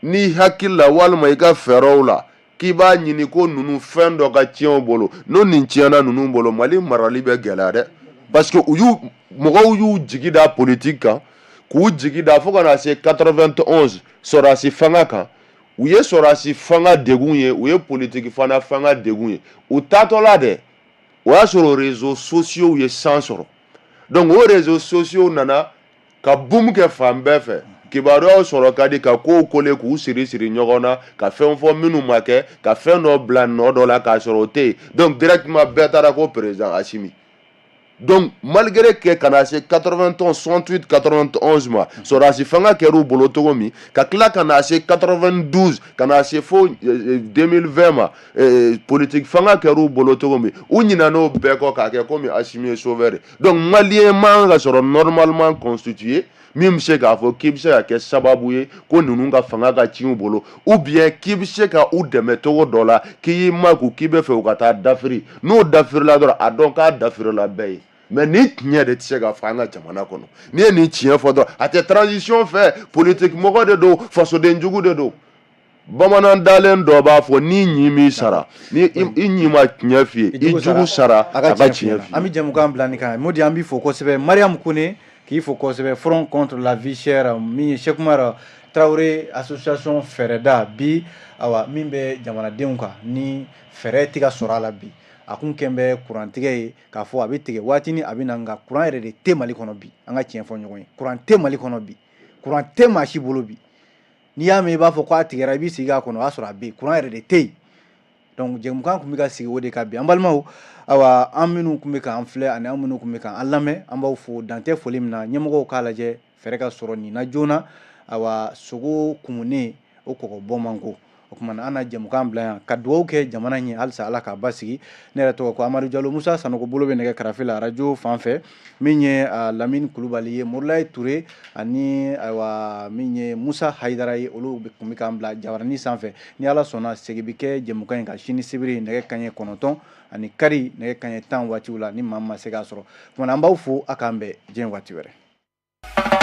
n'i hakili la walima i ka fɛɛrɛw la k'i b'a ɲini ko ninnu fɛn dɔ ka tiɲɛ u bolo n'o nin tiɲɛna ninnu bolo Mali marali bɛ gɛlɛya dɛ parce que mɔgɔw y'u jigi da politique kan k'u jigi da fo ka na se 91 sɔrɔdasi fanga kan u ye sɔrɔdasi fanga degun ye u ye politique fana fanga degun ye u taatɔla dɛ o y'a sɔrɔ réseaux sociaux ye san sɔrɔ donc o réseaux sociaux nana ka boom kɛ fan bɛɛ fɛ kibaruyaw sɔrɔ ka di ka kow kole k'u siri ɲɔgɔn na ka fɛn fɔ minnu ma kɛ ka fɛn dɔ bila nɔ dɔ la k'a sɔrɔ o tɛ yen donc directement bɛɛ taara ko président Assimi donc malgré que kana se 91 68 91 ma sɔrɔdasi fanga kɛr'u bolo cogo min ka tila kana se 92 kana se fo 2020 ma politique fanga kɛr'u bolo cogo min u ɲinan'o bɛɛ kɔ k'a kɛ komi Assimi ye sauveur donc malien man ka sɔrɔ normalement constitué min bɛ se k'a fɔ k'i bɛ se ka kɛ sababu ye ko ninnu ka fanga ka ci u bolo ou bien k'i bɛ se ka u dɛmɛ cogo dɔ la k'i y'i makun k'i bɛ fɛ u ka taa dafiri n'o dafirila dɔrɔn a dɔn k'a dafirila bɛɛ ye mais ni tiɲɛ de tɛ se ka fɔ an ka jamana kɔnɔ n'i ye nin tiɲɛ fɔ dɔrɔn a tɛ transition fɛ politique mɔgɔ de don fasodenjugu de don bamanan dalen dɔ b'a fɔ ni ɲi m'i sara ni i ɲi ma tiɲɛ f'i ye i jugu sara a ka tiɲɛ f'i ye an bɛ jɛmukan bila nin kan Modi an b'i fo kosɛbɛ Mariam Kone k'i fo kosɛbɛ Front contre la vie chère min ye Cheikh Umar Traoré association fɛɛrɛda bi awa min bɛ jamanadenw kan ni fɛɛrɛ tɛ ka sɔrɔ a la bi a kun kɛn bɛ kurantigɛ ye k'a fɔ a bɛ tigɛ waatini a bɛ na nka kuran yɛrɛ de tɛ Mali kɔnɔ bi an ka tiɲɛ fɔ ɲɔgɔn ye kuran tɛ Mali kɔnɔ bi kuran tɛ maa si bolo bi n'i y'a mɛn i b'a fɔ k'a tigɛra i b'i sigi a kɔnɔ o y'a sɔrɔ a bɛ yen kuran yɛrɛ de tɛ yen donc jɛmukan kun bɛ ka sigi o de kan bi an balimaw awa an minnu kun bɛ k'an filɛ ani an minnu kun bɛ k'an lamɛn an b'aw fo dan tɛ foli min na ɲɛmɔgɔw k'a lajɛ fɛɛrɛ ka sɔrɔ nin na joona awa sogo kumunen o kɔgɔ bɔ man go o kuma ana jamukan bila yan ka duwawu kɛ jamana ɲɛ halisa ala k'a basigi ne yɛrɛ tɔgɔ ko Amadu Jalo. Musa Sanogo bolo bɛ nɛgɛ karafe la radio fan fɛ min ye Lamine Kulubali ye, Morulaye Ture ani min ye Musa Hayidara ye, olu kun bɛ k'an bila jabaranin sanfɛ. Ni ala sɔnna segi bɛ kɛ jamukan in kan sini sibiri nɛgɛ kanɲɛ 9 ani kari nɛgɛ kanɲɛ 10 waatiw la ni maa min ma se k'a sɔrɔ. Kuma an b'aw fo a k'an bɛn diɲɛ waati wɛrɛ.